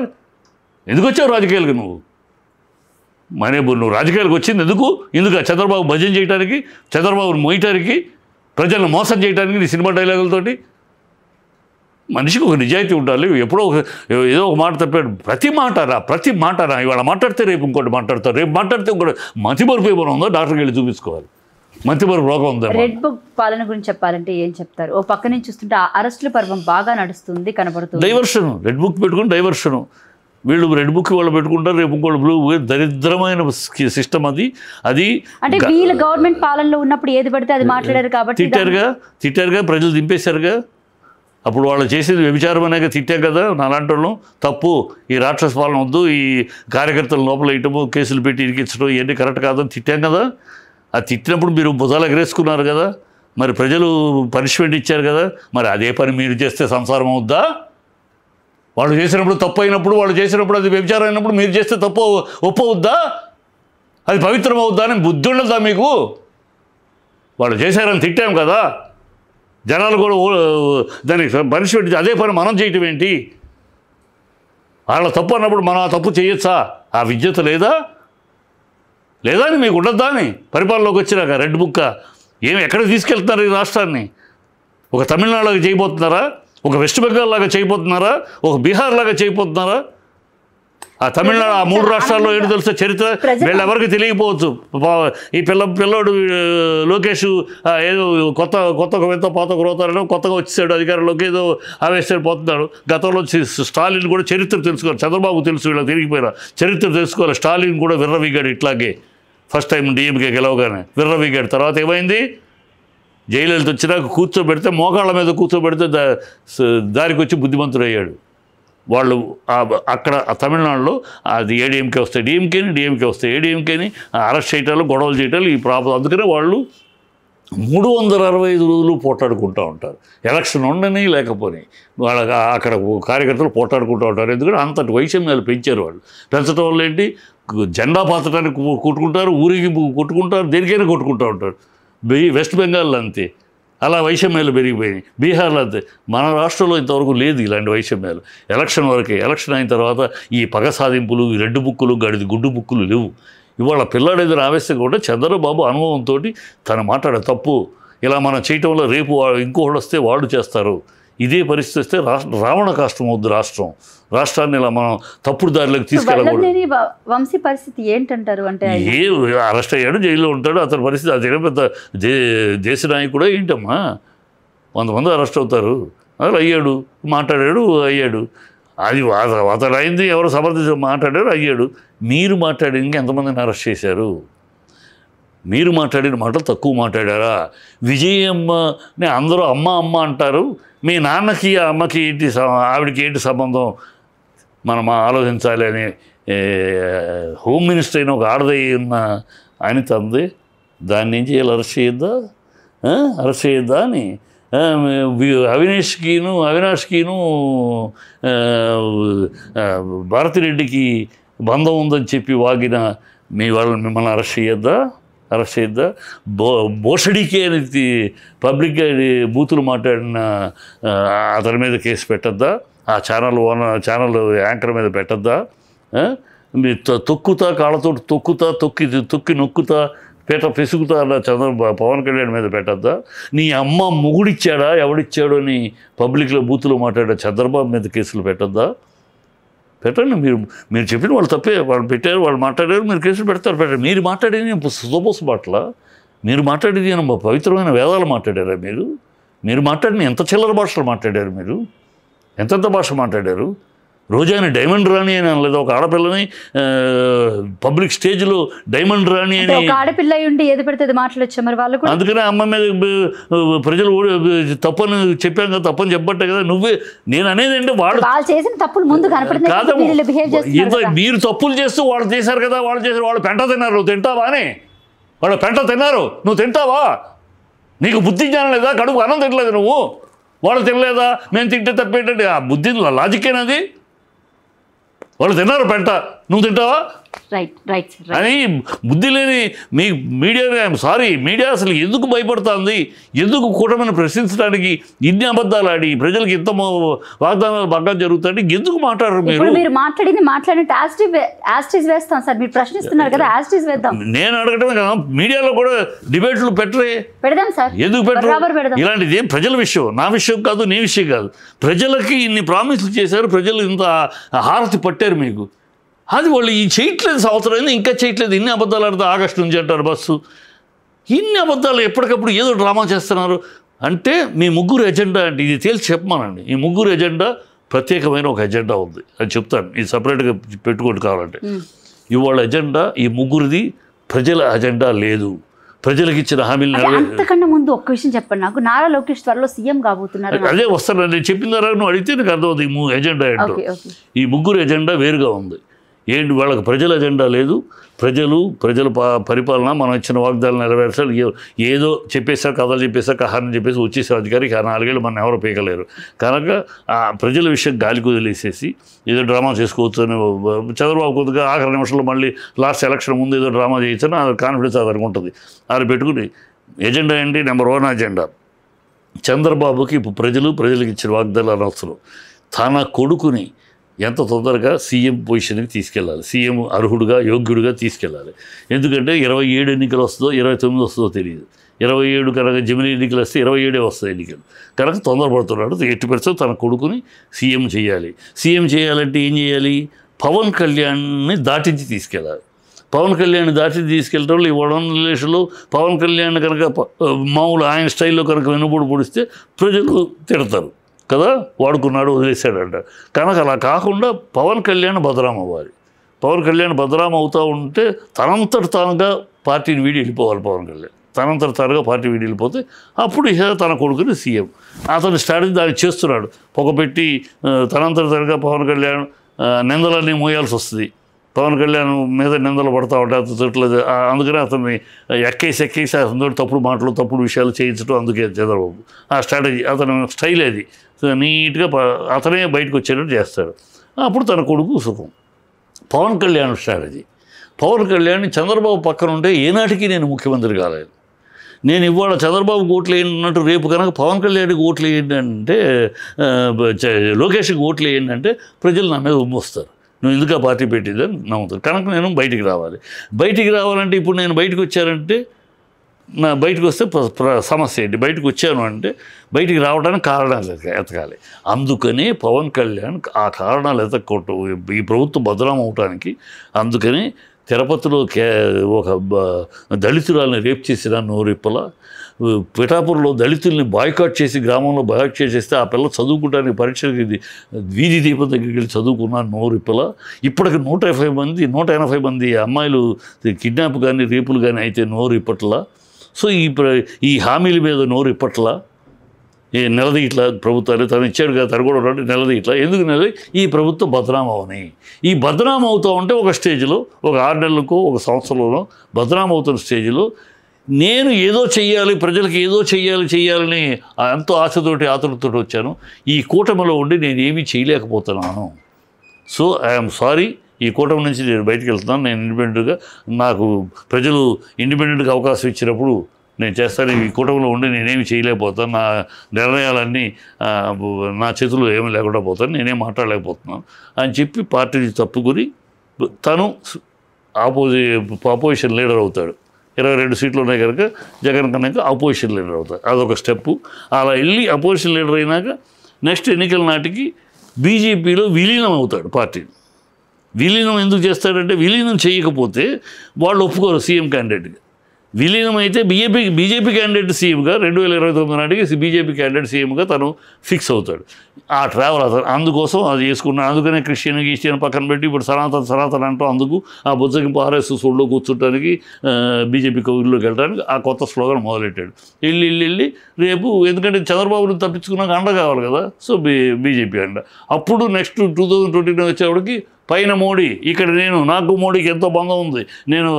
ఎందుకు వచ్చావు రాజకీయాలకు నువ్వు? నువ్వు రాజకీయాలకు వచ్చింది ఎందుకు? చంద్రబాబు భజన చేయడానికి, చంద్రబాబును మోయటానికి, ప్రజలను మోసం చేయడానికి నీ సినిమా డైలాగులతోటి? మనిషికి ఒక నిజాయితీ ఉండాలి. ఎప్పుడో ఏదో ఒక మాట తప్పాడు. ప్రతి మాట ఇవాళ మాట్లాడితే రేపు ఇంకోటి మాట్లాడతారు, రేపు మాట్లాడితే ఇంకోటి. మతిమరుపు ఏమైనా ఉందో డాక్టర్కి వెళ్ళి చూపించుకోవాలి. మతిమరుపు రోగం ఉందా? రెడ్ బుక్ పాలన గురించి చెప్పాలంటే ఏం చెప్తారు? ఓ పక్క నుంచి చూస్తుంటే అరెస్టుల పర్వం బాగా నడుస్తుంది, కనబడుతుంది. డైవర్షన్, రెడ్ బుక్ పెట్టుకుని డైవర్షను. వీళ్ళు రెడ్ బుక్ వాళ్ళు పెట్టుకుంటారు, రేపు ఇంకోటి బ్లూ. దరిద్రమైన సిస్టమ్ అది. అంటే వీళ్ళ గవర్నమెంట్ పాలనలో ఉన్నప్పుడు ఏది పడితే అది మాట్లాడారు కాబట్టి తిట్టారుగా, ప్రజలు దింపేశారుగా. అప్పుడు వాళ్ళు చేసేది వ్యభిచారం అనేక తిట్టాం కదా నాలాంటి వాళ్ళు. తప్పు, ఈ రాక్షస పాలన వద్దు, ఈ కార్యకర్తలు లోపల వేయటము, కేసులు పెట్టి ఇరికించడం ఇవన్నీ కరెక్ట్ కాదని తిట్టాం కదా. అది తిట్టినప్పుడు మీరు భుజాలు ఎగరేసుకున్నారు కదా. మరి ప్రజలు పనిష్మెంట్ ఇచ్చారు కదా. మరి అదే పని మీరు చేస్తే సంసారం అవుద్దా? వాళ్ళు చేసినప్పుడు తప్పు అయినప్పుడు, వాళ్ళు చేసినప్పుడు అది వ్యభిచారం అయినప్పుడు మీరు చేస్తే తప్పు ఒప్పవుద్దా? అది పవిత్రం అవుద్దా అని బుద్ధి ఉండదా మీకు? వాళ్ళు చేశారని తిట్టాం కదా, జనాలు కూడా దానికి పనిష్మెంట్ ఇచ్చి అదే పని మనం చేయటం ఏంటి? వాళ్ళ తప్పు అన్నప్పుడు మనం ఆ తప్పు చేయొచ్చా? ఆ విద్యత లేదా అని మీకు ఉండద్దా అని పరిపాలనలోకి వచ్చినాక రెడ్ బుక్క ఎక్కడికి తీసుకెళ్తున్నారు ఈ రాష్ట్రాన్ని? ఒక తమిళనాడులాగా చేయబోతున్నారా? ఒక వెస్ట్ బెంగాల్ లాగా చేయబోతున్నారా? ఒక బీహార్ లాగా చేయబోతున్నారా? ఆ తమిళనాడు, ఆ 3 రాష్ట్రాల్లో ఏంటి తెలుసా చరిత్ర? వీళ్ళెవరికి తెలియకపోవచ్చు. ఈ పిల్లోడు లోకేష్ ఏదో కొత్త పాత రోతారనో కొత్తగా వచ్చేసాడు అధికారంలోకి, ఏదో ఆవేశపడిపోతున్నాడు. గతంలో స్టాలిన్ కూడా చరిత్ర తెలుసుకోవాలి. చంద్రబాబు తెలుసు, వీళ్ళకి తిరిగిపోయినా చరిత్ర తెలుసుకోవాలి. స్టాలిన్ కూడా విర్రవీగాడు ఇట్లాగే. ఫస్ట్ టైం డిఎంకే గెలవగానే విర్రవీగాడు. తర్వాత ఏమైంది? జైలు వచ్చినాక కూర్చోబెడితే, మోకాళ్ళ మీద కూర్చోబెడితే దారికి వచ్చి బుద్ధిమంతుడు అయ్యాడు. వాళ్ళు అక్కడ తమిళనాడులో అది ఏడీఎంకే వస్తాయి, డిఎంకే వస్తాయి, ఏడీఎంకేని అరెస్ట్ చేయటాలు, గొడవలు చేయటాలు ఈ ప్రాబ్లం. అందుకనే వాళ్ళు 365 రోజులు పోటాడుకుంటూ ఉంటారు. ఎలక్షన్ ఉండని లేకపోని వాళ్ళ అక్కడ కార్యకర్తలు పోటాడుకుంటూ ఉంటారు. ఎందుకంటే అంతటి వైషమ్యాలు పెంచారు వాళ్ళు. పెంచడం వల్ల ఏంటి? జెండా పాతడానికి కొట్టుకుంటారు, ఊరికి కొట్టుకుంటారు, దేనికైనా కొట్టుకుంటూ ఉంటారు. వెస్ట్ బెంగాల్లో అంతే. అలా వైషమ్యాలు పెరిగిపోయినాయి. బీహార్లో అంతే. మన రాష్ట్రంలో ఇంతవరకు లేదు ఇలాంటి వైషమ్యాలు. ఎలక్షన్ వరకే. ఎలక్షన్ అయిన తర్వాత ఈ పగ సాధింపులు, ఈ రెడ్డు బుక్కులు, గడిది గుడ్డు బుక్కులు లేవు. ఇవాళ పిల్లాడు ఎదురు ఆవేశంగా ఉంటే చంద్రబాబు అనుభవంతో తను మాట్లాడే తప్పు ఇలా మనం చేయటంలో రేపు ఇంకోళ్ళు వస్తే వాళ్ళు చేస్తారు. ఇదే పరిస్థితి వస్తే రావణ కాష్టం వద్దు రాష్ట్రాన్ని ఇలా మనం తప్పుడు దారిలోకి తీసుకెళ్ళకూడదు. వంశీ పరిస్థితి ఏంటంటారు? అంటే అరెస్ట్ అయ్యాడు, జైల్లో ఉంటాడు. అతని పరిస్థితి అదే పెద్ద దేశ నాయకుడు ఏంటమ్మా, 100 మంది అరెస్ట్ అవుతారు. అసలు అయ్యాడు, మాట్లాడాడు, అయ్యాడు. అది అతను అయింది, ఎవరు సమర్థించి మాట్లాడారు, అయ్యాడు. మీరు మాట్లాడింది ఎంతమందిని అరెస్ట్ చేశారు? మీరు మాట్లాడిన మాటలు తక్కువ మాట్లాడారా? విజయమ్మని అందరూ అమ్మ అమ్మ అంటారు. మీ నాన్నకి అమ్మకి ఏంటి, ఆవిడకి ఏంటి సంబంధం మనం ఆలోచించాలి అని హోమ్ మినిస్టర్ అయిన ఒక ఆడదయ్యి ఉన్న ఆయన తంది. దాన్ని ఏం చేయాలి? అరెస్ట్ చేయొద్దా అని అవినాష్కిను భారతిరెడ్డికి బంధం ఉందని చెప్పి వాగిన మిమ్మల్ని అరెస్ట్ చేయొద్దా? బోషడికే అని పబ్లిక్గా బూతులు మాట్లాడిన అతని మీద కేసు పెట్టద్దా? ఆ ఛానల్ యాంకర్ మీద పెట్టద్దా? తొక్కుతా కాళ్ళతో తొక్కి నొక్కుతా పిసుకుతా అలా పవన్ కళ్యాణ్ మీద పెట్టద్దా? నీ అమ్మ మొగుడిచ్చాడా ఎవడిచ్చాడో అని పబ్లిక్లో బూతులు మాట్లాడే చంద్రబాబు మీద కేసులు పెట్టద్దా? పెట్టండి. మీరు చెప్పిన వాళ్ళు తప్పే, వాళ్ళు పెట్టారు, వాళ్ళు మాట్లాడారు, మీరు కేసులు పెట్టండి. మీరు మాట్లాడేది సుతపోసు బాట్ల, మీరు మాట్లాడేది పవిత్రమైన వేదాలు మాట్లాడారా? మీరు మాట్లాడిన ఎంత చిల్లర భాషలు మాట్లాడారు? మీరు ఎంతెంత భాష మాట్లాడారు? రోజాని డైమండ్ రాణి అని అనలేదు. ఒక ఆడపిల్లని పబ్లిక్ స్టేజ్లో డైమండ్ రాణి అని ఆడపిల్ల ఉండి ఏది పెడితే మాట్లాడొచ్చా మరి వాళ్ళు? అందుకనే అమ్మ మీద ప్రజలు తప్పని చెప్పాం కదా, తప్పని చెప్పట్టే కదా. నేను అనేది అంటే వాళ్ళు చేసిన తప్పులు ముందు కనపడుతుంది. మీరు తప్పులు చేస్తూ వాళ్ళు చేశారు కదా, వాళ్ళు పెంట తిన్నారు, నువ్వు తింటావా అని. వాళ్ళు పెంట తిన్నారు, నువ్వు తింటావా? నీకు బుద్ధి జ్ఞానం లేదా? కడుపు అన్నం తినలేదు నువ్వు, వాళ్ళు తినలేదా? మేము తింటే తప్పేంటంటే ఆ బుద్ధి లాజికేనది. వాళ్ళు తిన్నారు పెంట, నువ్వు తింటావా అని బుద్ధి లేని మీ మీడియా అసలు ఎందుకు భయపడుతుంది? ఎందుకు కూటమిని ప్రశ్నించడానికి ఇన్ని అబద్ధాలు ఆడి ప్రజలకు ఇంత వాగ్దానాలు బాగా జరుగుతాయి? ఎందుకు మాట్లాడరు మీరు? మాట్లాడినట్టు యాస్టీస్ వేస్తాం సార్, మీరు ప్రశ్నిస్తున్నారు కదా, యాస్టీస్ వేద్దాం. నేను అడగటమే కదా, మీడియాలో కూడా డిబేట్లు పెడదాం సార్. ఎందుకు పెట్టరు? ఇలాంటిది ప్రజల విషయం, నా విషయం కాదు, నీ విషయం కాదు. ప్రజలకి ఇన్ని ప్రామిస్లు చేశారు, ప్రజలు ఇంత హారతి పట్టారు మీకు. అది వాళ్ళు ఈ చేయట్లేదు, సంవత్సరం ఇంకా చేయట్లేదు. ఇన్ని అబద్ధాలు ఆడితే ఆగస్టు నుంచి అంటారు బస్సు. ఇన్ని అబద్ధాలు ఎప్పటికప్పుడు ఏదో డ్రామా చేస్తున్నారు. అంటే మీ ముగ్గురు ఎజెండా అంటే ఇది తేల్చి చెప్పమానండి. ఈ ముగ్గురు ఎజెండా ప్రత్యేకమైన ఒక ఎజెండా ఉంది, అది చెప్తాను. ఇది సపరేట్గా పెట్టుకోండి కావాలంటే. ఇవాళ ఎజెండా ఈ ముగ్గురిది ప్రజల ఎజెండా లేదు. ప్రజలకు ఇచ్చిన హామీలు అంతకన్నా ముందు ఒక్క విషయం చెప్పండి నాకు. నారా లోకేష్ త్వరలో సీఎం కాబోతున్నారు. అదే వస్తాను, నేను చెప్పిన తర్వాత నువ్వు అడిగితే నాకు అర్థమవుతుంది ఈ ఎజెండా ఏంటో. ఈ ముగ్గురు ఎజెండా వేరుగా ఉంది. ఏంటి వాళ్ళకి ప్రజల ఎజెండా లేదు. ప్రజల పరిపాలన, మనం ఇచ్చిన వాగ్దానాలు నెరవేర్చాలి. ఏదో చెప్పేశారు, కథలు చెప్పేశారు, కహారం చెప్పేసి వచ్చేసే అధికారికి 4 ఏళ్ళు మనం ఎవరు పీకలేరు. కనుక ఆ ప్రజల విషయం గాలికి వదిలేసేసి ఏదో డ్రామా చేసుకోవచ్చు అని చంద్రబాబు కొద్దిగా ఆఖరి నిమిషంలో మళ్ళీ లాస్ట్ ఎలక్షన్ ముందు ఏదో డ్రామా చేయొచ్చని ఆ కాన్ఫిడెన్స్ అతనికి ఉంటుంది. అది పెట్టుకుని ఎజెండా ఏంటి? నెంబర్ 1 ఎజెండా చంద్రబాబుకి ఇప్పుడు ప్రజలకు ఇచ్చిన వాగ్దానాలు అనవసరం. తన కొడుకుని ఎంత తొందరగా సీఎం పొజిషన్కి తీసుకెళ్ళాలి, సీఎం అర్హుడుగా యోగ్యుడిగా తీసుకెళ్ళాలి. ఎందుకంటే 27 ఎన్నికలు వస్తుందో 29 వస్తుందో తెలియదు. 27 కనుక జమిని ఎన్నికలు వస్తే 27 వస్తాయి ఎన్నికలు. కనుక తొందరపడుతున్నాడు. 80% తన కొడుకుని సీఎం చేయాలి. సీఎం చేయాలంటే ఏం చేయాలి? పవన్ కళ్యాణ్ని దాటించి తీసుకెళ్ళాలి. పవన్ కళ్యాణ్ దాటి తీసుకెళ్ళటంలో ఈ వడలేషన్లో పవన్ కళ్యాణ్ కనుక మామూలు ఆయన స్టైల్లో కనుక వెనుబడి పొడిస్తే ప్రజలు తిడతారు కదా, వాడుకున్నాడు వదిలేశాడంట. కనుక అలా కాకుండా పవన్ కళ్యాణ్ బదనాం అవ్వాలి. పవన్ కళ్యాణ్ బదనాం అవుతూ ఉంటే తనంతట తానుగా పార్టీని వీడి వెళ్ళిపోవాలి. పవన్ కళ్యాణ్ తనంతట తానుగా పార్టీ వీడి వెళ్ళిపోతే అప్పుడు తన కొడుకుని సీఎం. అతని స్ట్రాటజీ దాన్ని చేస్తున్నాడు. పొగపెట్టి తనంతట తానుగా పవన్ కళ్యాణ్ నిందలన్నీ మోయాల్సి వస్తుంది. పవన్ కళ్యాణ్ మీద నిందలు పడతా ఉంటాయి, అతను తిట్టలేదు. అందుకనే అతన్ని ఎక్కేసి అతనితో తప్పుడు మాటలు, తప్పుడు విషయాలు చేయించడం. అందుకే చంద్రబాబు ఆ స్ట్రాటజీ, అతని స్టైల్ అది. నీట్గా అతనే బయటకు వచ్చేటట్టు చేస్తాడు. అప్పుడు తన కొడుకు సుఖం. పవన్ కళ్యాణ్ స్ట్రాటజీ, పవన్ కళ్యాణ్ చంద్రబాబు పక్కన ఉంటే ఏనాటికి నేను ముఖ్యమంత్రి కాలేదు. నేను ఇవాళ చంద్రబాబుకి ఓట్లు వేయండి రేపు కనుక పవన్ కళ్యాణ్కి ఓట్లు వేయండి అంటే లోకేష్కి ఓట్లు వేయండి అంటే ప్రజలు నా మీద ఉమ్మొస్తారు. నువ్వు ఎందుకు ఆ పార్టీ పెట్టిందని నమ్ముతారు. కనుక నేను బయటికి రావాలి. బయటికి రావాలంటే ఇప్పుడు నేను బయటకు వచ్చానంటే నా బయటకు వస్తే సమస్య ఏంటి? బయటకు వచ్చాను అంటే బయటికి రావడానికి కారణాలు ఎతకాలి. అందుకని పవన్ కళ్యాణ్ ఆ కారణాలు ఎతక్కోవటం ఈ ప్రభుత్వం బదనాం అవటానికి అందుకని తిరుపతిలో ఒక దళితురాలని రేప్ చేసిన నోరిప్పల, పిఠాపురంలో దళితుల్ని బాయ్కాట్ చేసి గ్రామంలో బాయ్కాట్ చేస్తే ఆ పిల్ల చదువుకోవడానికి పరీక్షలకి వీధి దీపం దగ్గరికి వెళ్ళి చదువుకున్న నోరిప్పల, ఇప్పటికి 180 మంది అమ్మాయిలు కిడ్నాప్ కానీ రేపులు కానీ అయితే నోరిప్పట్లా. సో ఈ హామీల మీద నోరిప్పట్లా నిలదీయట్లా ప్రభుత్వాలు. తను ఇచ్చాడు కదా, తను కూడా నిలదీయట్లా. ఎందుకు ఈ ప్రభుత్వం బదనాం అవని. ఈ బదనాం అవుతూ ఉంటే ఒక స్టేజ్లో ఒక 6 నెలలకో ఒక సంవత్సరంలోనో బదనాం అవుతున్న స్టేజ్లో నేను ఏదో చెయ్యాలి, ప్రజలకు ఏదో చెయ్యాలని ఎంతో ఆతృతతో వచ్చాను. ఈ కూటమిలో ఉండి నేను ఏమీ చేయలేకపోతున్నాను. So I'm sorry. ఈ కూటమి నుంచి నేను బయటకు వెళ్తున్నాను. నేను ఇండిపెండెంట్గా, నాకు ప్రజలు ఇండిపెండెంట్గా అవకాశం ఇచ్చినప్పుడు నేను చేస్తాను. ఈ కూటమిలో ఉండి నేనేమి చేయలేకపోతాను. నా నిర్ణయాలన్నీ నా చేతుల్లో ఏమీ లేకుండా పోతాను. నేనేం మాట్లాడలేకపోతున్నాను అని చెప్పి పార్టీ తప్పుకొని తను అపోజిషన్ లీడర్ అవుతాడు. 22 సీట్లు ఉన్నాయి కనుక జగన్ కనుక అపోజిషన్ లీడర్ అవుతాడు. అదొక స్టెప్పు. అలా వెళ్ళి అపోజిషన్ లీడర్ అయినాక నెక్స్ట్ ఎన్నికల నాటికి బీజేపీలో విలీనం అవుతాడు. పార్టీ విలీనం ఎందుకు చేస్తాడంటే విలీనం చేయకపోతే వాళ్ళు ఒప్పుకోరు సీఎం క్యాండిడేట్గా. విలీనం అయితే బీజేపీ క్యాండిడేట్ సీఎంగా 2029 నాటికి బీజేపీ క్యాండిడేట్ సీఎంగా తను ఫిక్స్ అవుతాడు. ఆ ట్రావెల్ అవుతాడు. అందుకోసం అది చేసుకున్నాను. అందుకనే క్రిస్టియన్ పక్కన పెట్టి ఇప్పుడు సనాతన అంటూ అందుకు ఆ బుజ్జగింపు RSS ఒళ్ళో కూర్చుంటానికి బీజేపీ కౌగిల్లోకి వెళ్ళడానికి ఆ కొత్త స్లోగన్ మొదలెట్టాడు. వెళ్ళి రేపు ఎందుకంటే చంద్రబాబుని తప్పించుకున్నాక అండ కావాలి కదా. సో బీజేపీ అండ. అప్పుడు నెక్క్స్ట్ 2029 వచ్చేవాడికి పైన మోడీ, ఇక్కడ నాకు మోడీకి ఎంతో బంధం ఉంది, నేను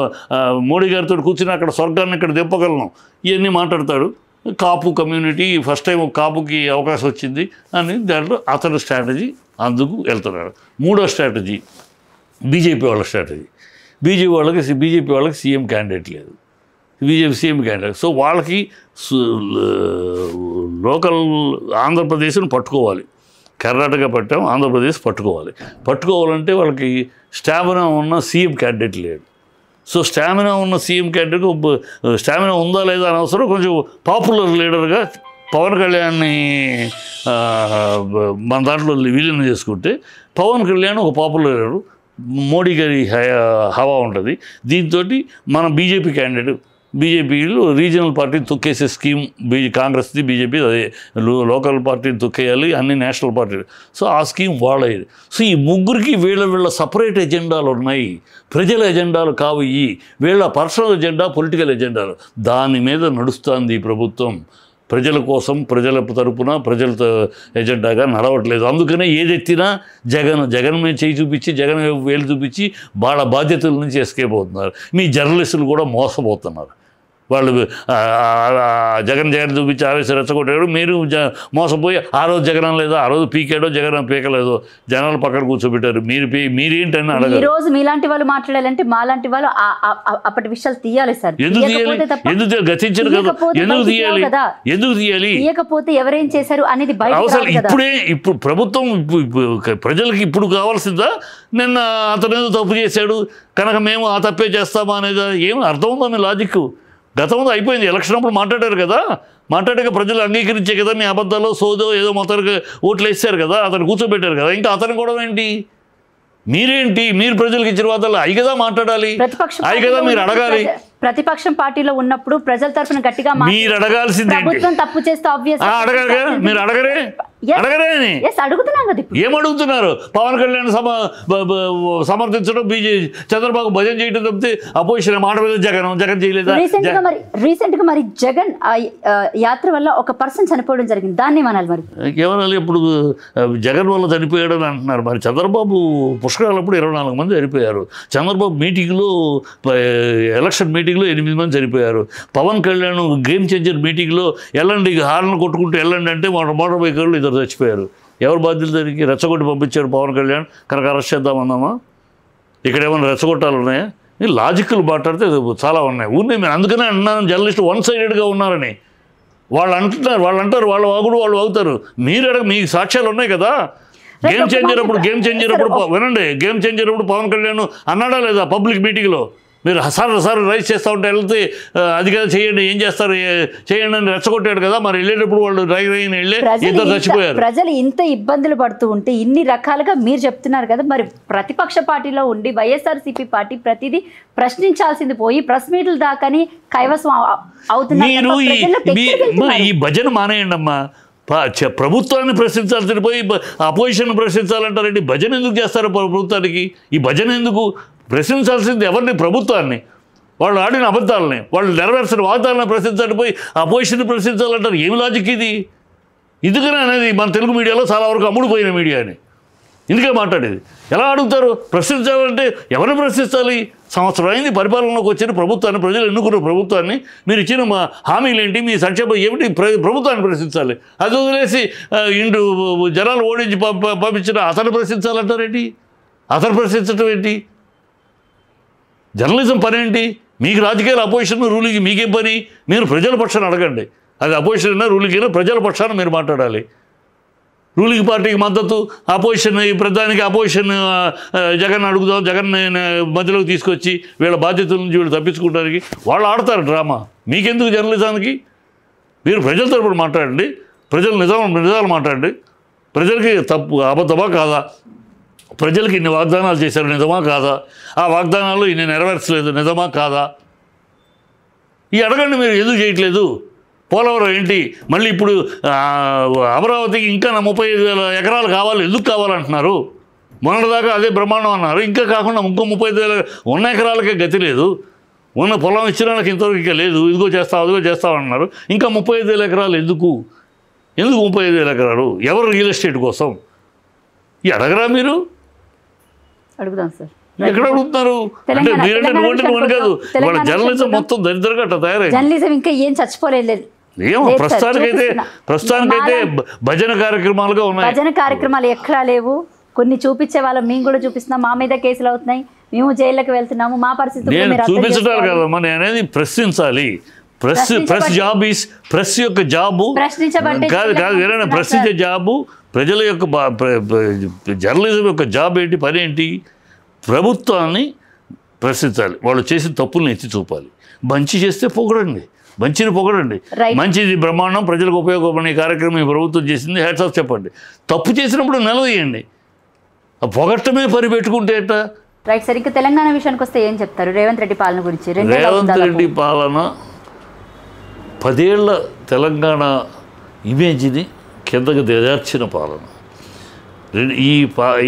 మోడీ గారితో కూర్చుని అక్కడ స్వర్గాన్ని ఇక్కడ దింపగలను, ఇవన్నీ మాట్లాడతాడు. కాపు కమ్యూనిటీ ఫస్ట్ టైం కాపుకి అవకాశం వచ్చింది అని దాంట్లో అతని స్ట్రాటజీ అందుకు వెళ్తున్నాడు. మూడో స్ట్రాటజీ బీజేపీ వాళ్ళ స్ట్రాటజీ. బీజేపీ వాళ్ళకి సీఎం క్యాండిడేట్ లేదు. BJP CM candidate. సో వాళ్ళకి లోకల్ ఆంధ్రప్రదేశ్ను పట్టుకోవాలి. కర్ణాటక పట్టాం, ఆంధ్రప్రదేశ్ పట్టుకోవాలంటే వాళ్ళకి స్టామినా ఉన్న సీఎం క్యాండిడేట్ లేడు. సో స్టామినా ఉన్న సీఎం క్యాండిడేట్ స్టామినా ఉందా లేదా అని అవసరం. కొంచెం పాపులర్ లీడర్గా పవన్ కళ్యాణ్ని మన దాంట్లో విలీనం చేసుకుంటే పవన్ కళ్యాణ్ ఒక పాపులర్ లీడరు, మోడీ గారి హవా ఉంటుంది. దీంతో మన బీజేపీ క్యాండిడేట్ బీజేపీలో రీజనల్ పార్టీని తొక్కేసే స్కీమ్ కాంగ్రెస్ది, బీజేపీ అదే లోకల్ పార్టీని తొక్కేయాలి, అన్ని నేషనల్ పార్టీలు. సో ఆ స్కీమ్ వాళ్ళేది. సో ఈ ముగ్గురికి వీళ్ళ సపరేట్ ఎజెండాలు ఉన్నాయి. ప్రజల ఎజెండాలు కావు. వీళ్ళ పర్సనల్ ఎజెండా, పొలిటికల్ ఎజెండాలు. దాని మీద నడుస్తుంది ఈ ప్రభుత్వం. ప్రజల కోసం, ప్రజల తరపున, ప్రజలతో ఎజెండాగా నడవట్లేదు. అందుకనే ఏదెత్తినా జగన్ మీద చేయి చూపించి, జగన్ వేలు చూపించి వాళ్ళ బాధ్యతల నుంచి ఎస్కేప్ అవుతున్నారు. మీ జర్నలిస్టులు కూడా మోసపోతున్నారు. వాళ్ళు జగన్ చూపించి ఆవేశం రెచ్చగొట్టాడు. మీరు మోసపోయి ఆ రోజు జగన్ లేదో, ఆ రోజు పీకాడో, జగన్ పీకలేదో, జనాలు పక్కన కూర్చోబెట్టారు. మీరేంటని అడగారు. ఈ రోజు మీలాంటి వాళ్ళు మాట్లాడాలంటే మాలాంటి వాళ్ళు అప్పటి విషయాలు తీయాలి సార్. ఎందుకు గతించారు కదా, ఎందుకు తీయాలి? తీయకపోతే ఎవరేం చేశారు అనేది అవసరం. ఇప్పుడు ప్రభుత్వం ప్రజలకి ఇప్పుడు కావాల్సిందా? నిన్న అతను ఏదో తప్పు చేశాడు కనుక మేము ఆ తప్పే చేస్తామా అనేది ఏం అర్థం ఉందా మీ లాజిక్? గతంలో అయిపోయింది. ఎలక్షన్ అప్పుడు మాట్లాడారు కదా, మాట్లాడాక ప్రజలు అంగీకరించే కదా మీ అబద్ధాలు సోదో ఏదో మొత్తానికి ఓట్లు వేసారు కదా, అతను కూర్చోబెట్టారు కదా. ఇంకా అతను కూడా ఏంటి? మీరేంటి? మీరు ప్రజలకు ఇచ్చిన వాదాలు అవి కదా మాట్లాడాలి, అవి కదా మీరు అడగాలి. ప్రతిపక్షం పార్టీలో ఉన్నప్పుడు ప్రజల తరఫున గట్టిగా మీరు అడగాల్సింది. ప్రభుత్వం తప్పు చేస్తే అడగరు. మీరు అడగరే అడుగుతున్నాం కదా. ఏమడుగుతున్నారు? పవన్ కళ్యాణ్ సమర్థించడం, చంద్రబాబు భజన చేయడం తప్పితే అపోజిషన్ మాట మీద జగన్ చేయలేదా? రీసెంట్ గా మరి జగన్ యాత్ర వల్ల ఒక పర్సన్ చనిపోవడం జరిగింది. దాన్ని ఏమనాలి? మరి ఏమనాలి? ఇప్పుడు జగన్ వల్ల చనిపోయాడు అని అంటున్నారు. మరి చంద్రబాబు పుష్కరాలప్పుడు 24 మంది చనిపోయారు. చంద్రబాబు మీటింగ్లో, ఎలక్షన్ మీటింగ్లో 8 మంది చనిపోయారు. పవన్ కళ్యాణ్ గేమ్ చేంజర్ మీటింగ్లో వెళ్ళండి, హార్న్ కొట్టుకుంటూ వెళ్ళండి అంటే మోటార్ బైకర్లు ఇద్దరు చచ్చిపోయారు. ఎవరు బాధ్యులు దానికి? రెచ్చగొట్టి పంపించారు పవన్ కళ్యాణ్ కనుక అరెస్ట్ చేద్దామన్నామా? ఇక్కడ ఏమైనా రెచ్చగొట్టాలు ఉన్నాయా? లాజికల్ మాట్లాడితే చాలా ఉన్నాయి. ఊరిని నేను అందుకనే అన్నాను జర్నలిస్ట్ వన్ సైడెడ్గా ఉన్నారని. వాళ్ళు అంటారు వాళ్ళ వాగుడు వాళ్ళు వాగుతారు. మీకు సాక్ష్యాలు ఉన్నాయి కదా. గేమ్ చేంజర్ అప్పుడు వినండి, గేమ్ చేంజర్ అప్పుడు పవన్ కళ్యాణ్ అన్నాడా లేదా పబ్లిక్ మీటింగ్లో, మీరు సార్ రైస్ చేస్తూ ఉంటే వెళ్తే అది కదా చేయండి, ఏం చేస్తారు చేయండి అని రెచ్చగొట్టాడు కదా. మరి వెళ్ళేటప్పుడు వాళ్ళు రైన్ వెళ్ళి ఇద్దరు చచ్చిపోయారు. ప్రజలు ఇంత ఇబ్బందులు పడుతూ ఉంటే ఇన్ని రకాలుగా మీరు చెప్తున్నారు కదా, మరి ప్రతిపక్ష పార్టీలో ఉండి వైఎస్ఆర్సీపీ పార్టీ ప్రతిదీ ప్రశ్నించాల్సింది పోయి ప్రెస్ మీట్ల దాకాని కైవసం అవుతున్నారు. ఈ భజన మానేయండి అమ్మా. ప్రభుత్వాన్ని ప్రశ్నించాల్సిన పోయి అపోజిషన్ ప్రశ్నించాలంటారండి. భజన ఎందుకు చేస్తారు ప్రభుత్వానికి? ఈ భజన ఎందుకు? ప్రశ్నించాల్సింది ఎవరిని? ప్రభుత్వాన్ని. వాళ్ళు ఆడిన అబద్ధాలని, వాళ్ళు నెరవేర్చిన వాగ్దానాలను ప్రశ్నించాలని పోయి అపోజిషన్ ప్రశ్నించాలంటారు. ఏమి లాజిక్ ఇది? ఎందుకని అనేది మన తెలుగు మీడియాలో చాలా వరకు అమ్ముడుపోయిన మీడియా అని ఇందుకే మాట్లాడేది. ఎలా అడుగుతారు? ప్రశ్నించాలంటే ఎవరిని ప్రశ్నించాలి? సంవత్సరం అయింది పరిపాలనలోకి వచ్చిన ప్రభుత్వాన్ని, ప్రజలు ఎన్నుకున్న ప్రభుత్వాన్ని, మీరు ఇచ్చిన మా హామీలు ఏంటి, మీ సంక్షేమం ఏమిటి, ప్రభుత్వాన్ని ప్రశ్నించాలి. అది వదిలేసి ఇండు జనాలు ఓడించి పంపించిన అతను ప్రశ్నించాలంటారేంటి? అతను ప్రశ్నించడం ఏంటి? జర్నలిజం పని ఏంటి? మీకు రాజకీయాలు అపోజిషన్ రూలింగ్ మీకేం పని? మీరు ప్రజల పక్షాన్ని అడగండి. అది అపోజిషన్ అయినా రూలింగ్ అయినా ప్రజల పక్షాన్ని మీరు మాట్లాడాలి. రూలింగ్ పార్టీకి మద్దతు, అపోజిషన్ ప్రధానికి అపోజిషన్ జగన్ అడుగుదాం, జగన్ మధ్యలోకి తీసుకొచ్చి వీళ్ళ బాధ్యతల నుంచి వీళ్ళు తప్పించుకోవడానికి వాళ్ళు ఆడతారు డ్రామా. మీకెందుకు జర్నలిజానికి? మీరు ప్రజల తరపున మాట్లాడండి, ప్రజలు నిజాలు మాట్లాడండి. ప్రజలకి తప్పు అబద్ధమా కాదా? ప్రజలకు ఇన్ని వాగ్దానాలు చేశారు, నిజమా కాదా? ఆ వాగ్దానాలు ఇన్ని నెరవేర్చలేదు, నిజమా కాదా? ఈ అడగండి. మీరు ఎందుకు చేయట్లేదు? పోలవరం ఏంటి? మళ్ళీ ఇప్పుడు అమరావతికి ఇంకా 35,000 ఎకరాలు కావాలి, ఎందుకు కావాలంటున్నారు? మొన్నటిదాకా అదే బ్రహ్మాండం అన్నారు. ఇంకా కాకుండా ఇంకో 35,000 ఉన్న ఎకరాలకే గతి లేదు. ఉన్న పొలం ఇచ్చిన వాళ్ళకి ఇంతవరకు ఇంకా లేదు. ఇదిగో చేస్తామన్నారు. ఇంకా 35,000 ఎకరాలు ఎందుకు 35,000 ఎకరాలు? ఎవరు రియల్ ఎస్టేట్ కోసం? ఈ అడగరా మీరు? అడుగుదాం సార్. ఎక్కడ అడుగుతున్నారు అంటే మీరంటే నువ్వు కాదు. వాళ్ళ జర్నలిజం మొత్తం దరిద్రంగా అట్లా తయారైంది. జర్నలిజం ఇంకా ఏం చచ్చిపోలేదు. ఏమో ప్రస్తుతానికైతే భజన కార్యక్రమాలుగా ఉన్నాయి. భజన కార్యక్రమాలు ఎక్కడా లేవు. కొన్ని చూపించే వాళ్ళం, మేము కూడా చూపిస్తున్నాం. మా మీద కేసులు అవుతున్నాయి, మేము జైల్లోకి వెళ్తున్నాము. మా పరిస్థితి చూపించడాలు కదమ్మా, నేను అనేది ప్రశ్నించాలి. ప్రెస్ యొక్క జాబు కాదు వేరే ప్రశ్నించే జాబు. ప్రజల యొక్క జర్నలిజం యొక్క జాబ్ ఏంటి, పని ఏంటి? ప్రభుత్వాన్ని ప్రశ్నించాలి, వాళ్ళు చేసిన తప్పుల్ని ఎత్తి చూపాలి. మంచి చేస్తే పొగడండి, మంచిని పొగడండి. మంచిది బ్రహ్మాండం, ప్రజలకు ఉపయోగపడే కార్యక్రమం ఈ ప్రభుత్వం చేసింది, హ్యాట్స్ ఆఫ్ చెప్పండి. తప్పు చేసినప్పుడు నిలదీయండి. పొగట్టమే పరిపెట్టుకుంటే ఎట్టా? Right sir. ఇంకా తెలంగాణ విషయానికి వస్తే ఏం చెప్తారు రేవంత్ రెడ్డి పాలన గురించి? రేవంత్ రెడ్డి పాలన 10 ఏళ్ల తెలంగాణ ఇమేజ్ని కిందకు దిగజార్చిన పాలన.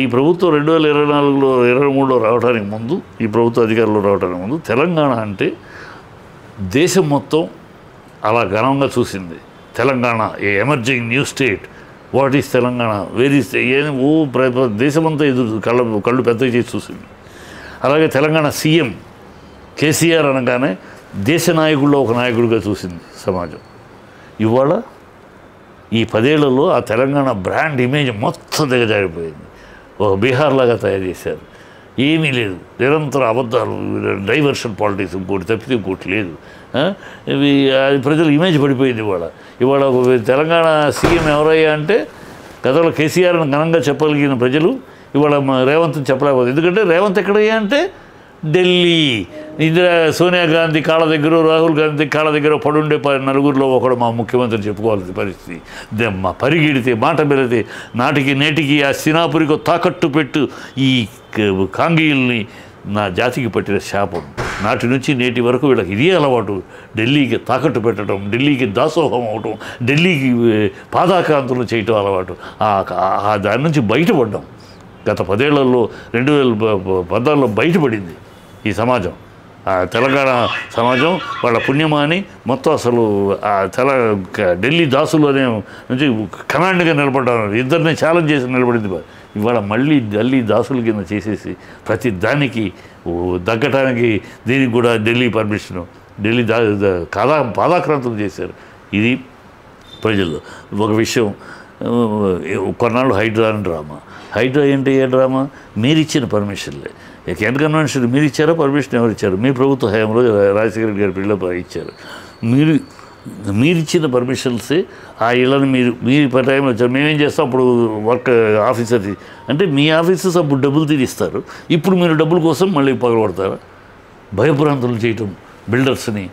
ఈ ప్రభుత్వం 2024లో 23లో రావడానికి ముందు, ఈ ప్రభుత్వ అధికారంలో రావడానికి ముందు తెలంగాణ అంటే దేశం మొత్తం అలా ఘనంగా చూసింది. Telangana a emerging new state, what is Telangana, where is దేశమంతా ఎదురు కళ్ళు పెద్దగా చేసి చూసింది. అలాగే తెలంగాణ సీఎం కేసీఆర్ అనగానే దేశ నాయకుల్లో ఒక నాయకుడిగా చూసింది సమాజం. ఇవాళ ఈ 10 ఏళ్లలో ఆ తెలంగాణ బ్రాండ్ ఇమేజ్ మొత్తం దిగజారిపోయింది. ఒక బీహార్ లాగా తయారు చేశారు. ఏమీ లేదు, నిరంతర అబద్ధాలు, డైవర్షన్ పాలిటిక్స్, ఇంకోటి తప్పితే ఇంకోటి లేదు. ఇవి ప్రజల ఇమేజ్ పడిపోయింది. ఇవాళ తెలంగాణ సీఎం ఎవరయ్యా అంటే గతంలో కేసీఆర్ని ఘనంగా చెప్పగలిగిన ప్రజలు ఇవాళ రేవంత్ని చెప్పలేకపోతుంది. ఎందుకంటే రేవంత్ ఎక్కడయ్యా అంటే ఢిల్లీ. సోనియా గాంధీ కాళ్ళ దగ్గర, రాహుల్ గాంధీ కాళ్ళ దగ్గర పడుండే నలుగురిలో ఒకడు మా ముఖ్యమంత్రి చెప్పుకోవాల్సిన పరిస్థితి. మా పరిగెడితే, మాట పెడితే, నాటికి నేటికి ఆ సినాపురికి తాకట్టు పెట్టు ఈ కాంగీయుల్ని నా జాతికి పట్టిన శాపం. నాటి నుంచి నేటి వరకు వీళ్ళకి ఇదే అలవాటు. ఢిల్లీకి తాకట్టు పెట్టడం, ఢిల్లీకి దాసోహం అవటం, ఢిల్లీకి పాదాకాంతులు చేయటం అలవాటు. దాని నుంచి బయటపడ్డాం. గత 10 ఏళ్లలో 2014లో బయటపడింది ఈ సమాజం. తెలంగాణ సమాజం వాళ్ళ పుణ్యమాని మొత్తం అసలు ఢిల్లీ దాసులు అనే నుంచి కమాండ్గా నిలబడ్డారు. ఇద్దరిని ఛాలెంజ్ చేసి నిలబడింది. ఇవాళ మళ్ళీ ఢిల్లీ దాసుల కింద చేసేసి ప్రతి దానికి దగ్గటానికి దీనికి కూడా ఢిల్లీ పర్మిషను, ఢిల్లీ పాదాక్రాంతులు చేశారు. ఇది ప్రజల్లో ఒక విషయం. కొన్నాళ్ళు హైడ్రా అని డ్రామా. హైడ్రా ఏంటి? ఏ డ్రామా? మీరిచ్చిన పర్మిషన్లే. కేంద్ర కన్వెన్షన్ మీరు ఇచ్చారా, పర్మిషన్ ఎవరు ఇచ్చారు? మీ ప్రభుత్వ హయాంలో రాజశేఖర రెడ్డి గారి పిల్లలు ఇచ్చారు. మీరు ఇచ్చిన పర్మిషన్సే ఆ ఇళ్ళని మీరు టైంలో వచ్చారు. మేమేం చేస్తాం అప్పుడు వర్క్ ఆఫీసర్ అంటే మీ ఆఫీసర్స్ అప్పుడు డబ్బులు తీరిస్తారు. ఇప్పుడు మీరు డబ్బుల కోసం మళ్ళీ పగలబడతారా? భయభ్రాంతులు చేయటం, బిల్డర్స్ని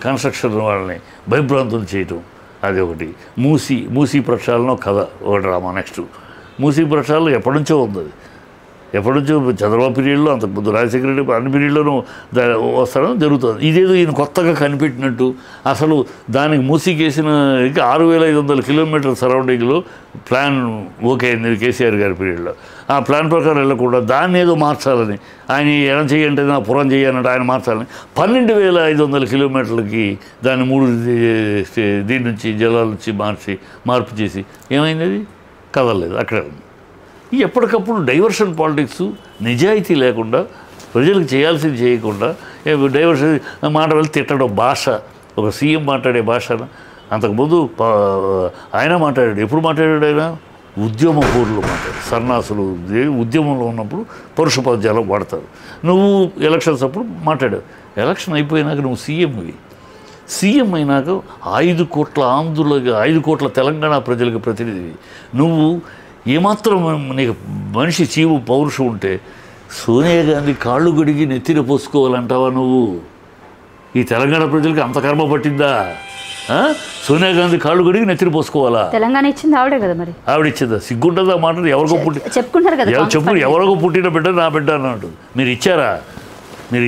కన్స్ట్రక్షన్ వాళ్ళని భయభ్రాంతులు చేయటం, అది ఒకటి. మూసీ ప్రక్షాళన కథ ఒక డ్రామా. నెక్స్ట్ మూసీ ప్రక్షాళన ఎప్పటి నుంచో ఉంది. అది ఎప్పటి నుంచో చంద్రబాబు పీరియడ్లో, అంతకుముందు రాజశేఖర రెడ్డి అన్ని పీరియడ్లోనూ వస్తారో జరుగుతుంది. ఇదేదో ఈయన కొత్తగా కనిపెట్టినట్టు. అసలు దానికి మూసీకేసిన 6500 కిలోమీటర్ల సరౌండింగ్లో ప్లాన్ ఓకే అయింది కేసీఆర్ గారి పీరియడ్లో. ఆ ప్లాన్ ప్రకారం వెళ్ళకుండా దాన్ని ఏదో మార్చాలని, ఆయన ఎడం చేయంటే నా పురం చేయాలంటే ఆయన మార్చాలని 12500 కిలోమీటర్లకి దాన్ని 3 దీని నుంచి జలాల నుంచి మార్పు చేసి ఏమైంది? అది కదలలేదు, అక్కడే ఉంది. ఎప్పటికప్పుడు డైవర్షన్ పాలిటిక్స్, నిజాయితీ లేకుండా ప్రజలకు చేయాల్సింది చేయకుండా డైవర్షన్ మాట వెళ్ళి తిట్టడం, భాష ఒక సీఎం మాట్లాడే భాషను. అంతకుముందు ఆయన మాట్లాడాడు. ఎప్పుడు మాట్లాడాడు ఆయన? ఉద్యమ పూర్లు మాట్లాడు. సన్నాసులు ఉద్యమంలో ఉన్నప్పుడు పరుష పద్యాలు వాడతారు. నువ్వు ఎలక్షన్స్ అప్పుడు మాట్లాడావు. ఎలక్షన్ అయిపోయినాక నువ్వు సీఎం అయినాక 5 కోట్ల ఆంధ్రులకి, 5 కోట్ల తెలంగాణ ప్రజలకు ప్రతినిధివి. నువ్వు ఏమాత్రం నీకు మనిషి చీవు పౌరుషం ఉంటే సోనియా గాంధీ కాళ్ళు గడిగి నెత్తిన పోసుకోవాలంటావా నువ్వు? ఈ తెలంగాణ ప్రజలకి అంత కర్మ పట్టిందా? సోనియా గాంధీ కాళ్ళు గడిగి నెత్తిన పోసుకోవాలా? తెలంగాణ ఇచ్చింది ఆవిడే కదా, మరి ఆవిడ ఇచ్చిందా? సిగ్గుంటుందా మాట? ఎవరికో చెప్పుకుంటారు కదా, ఎవరికో పుట్టిన బిడ్డ నా బిడ్డ అన్నట్టు. మీరు ఇచ్చారా? మీరు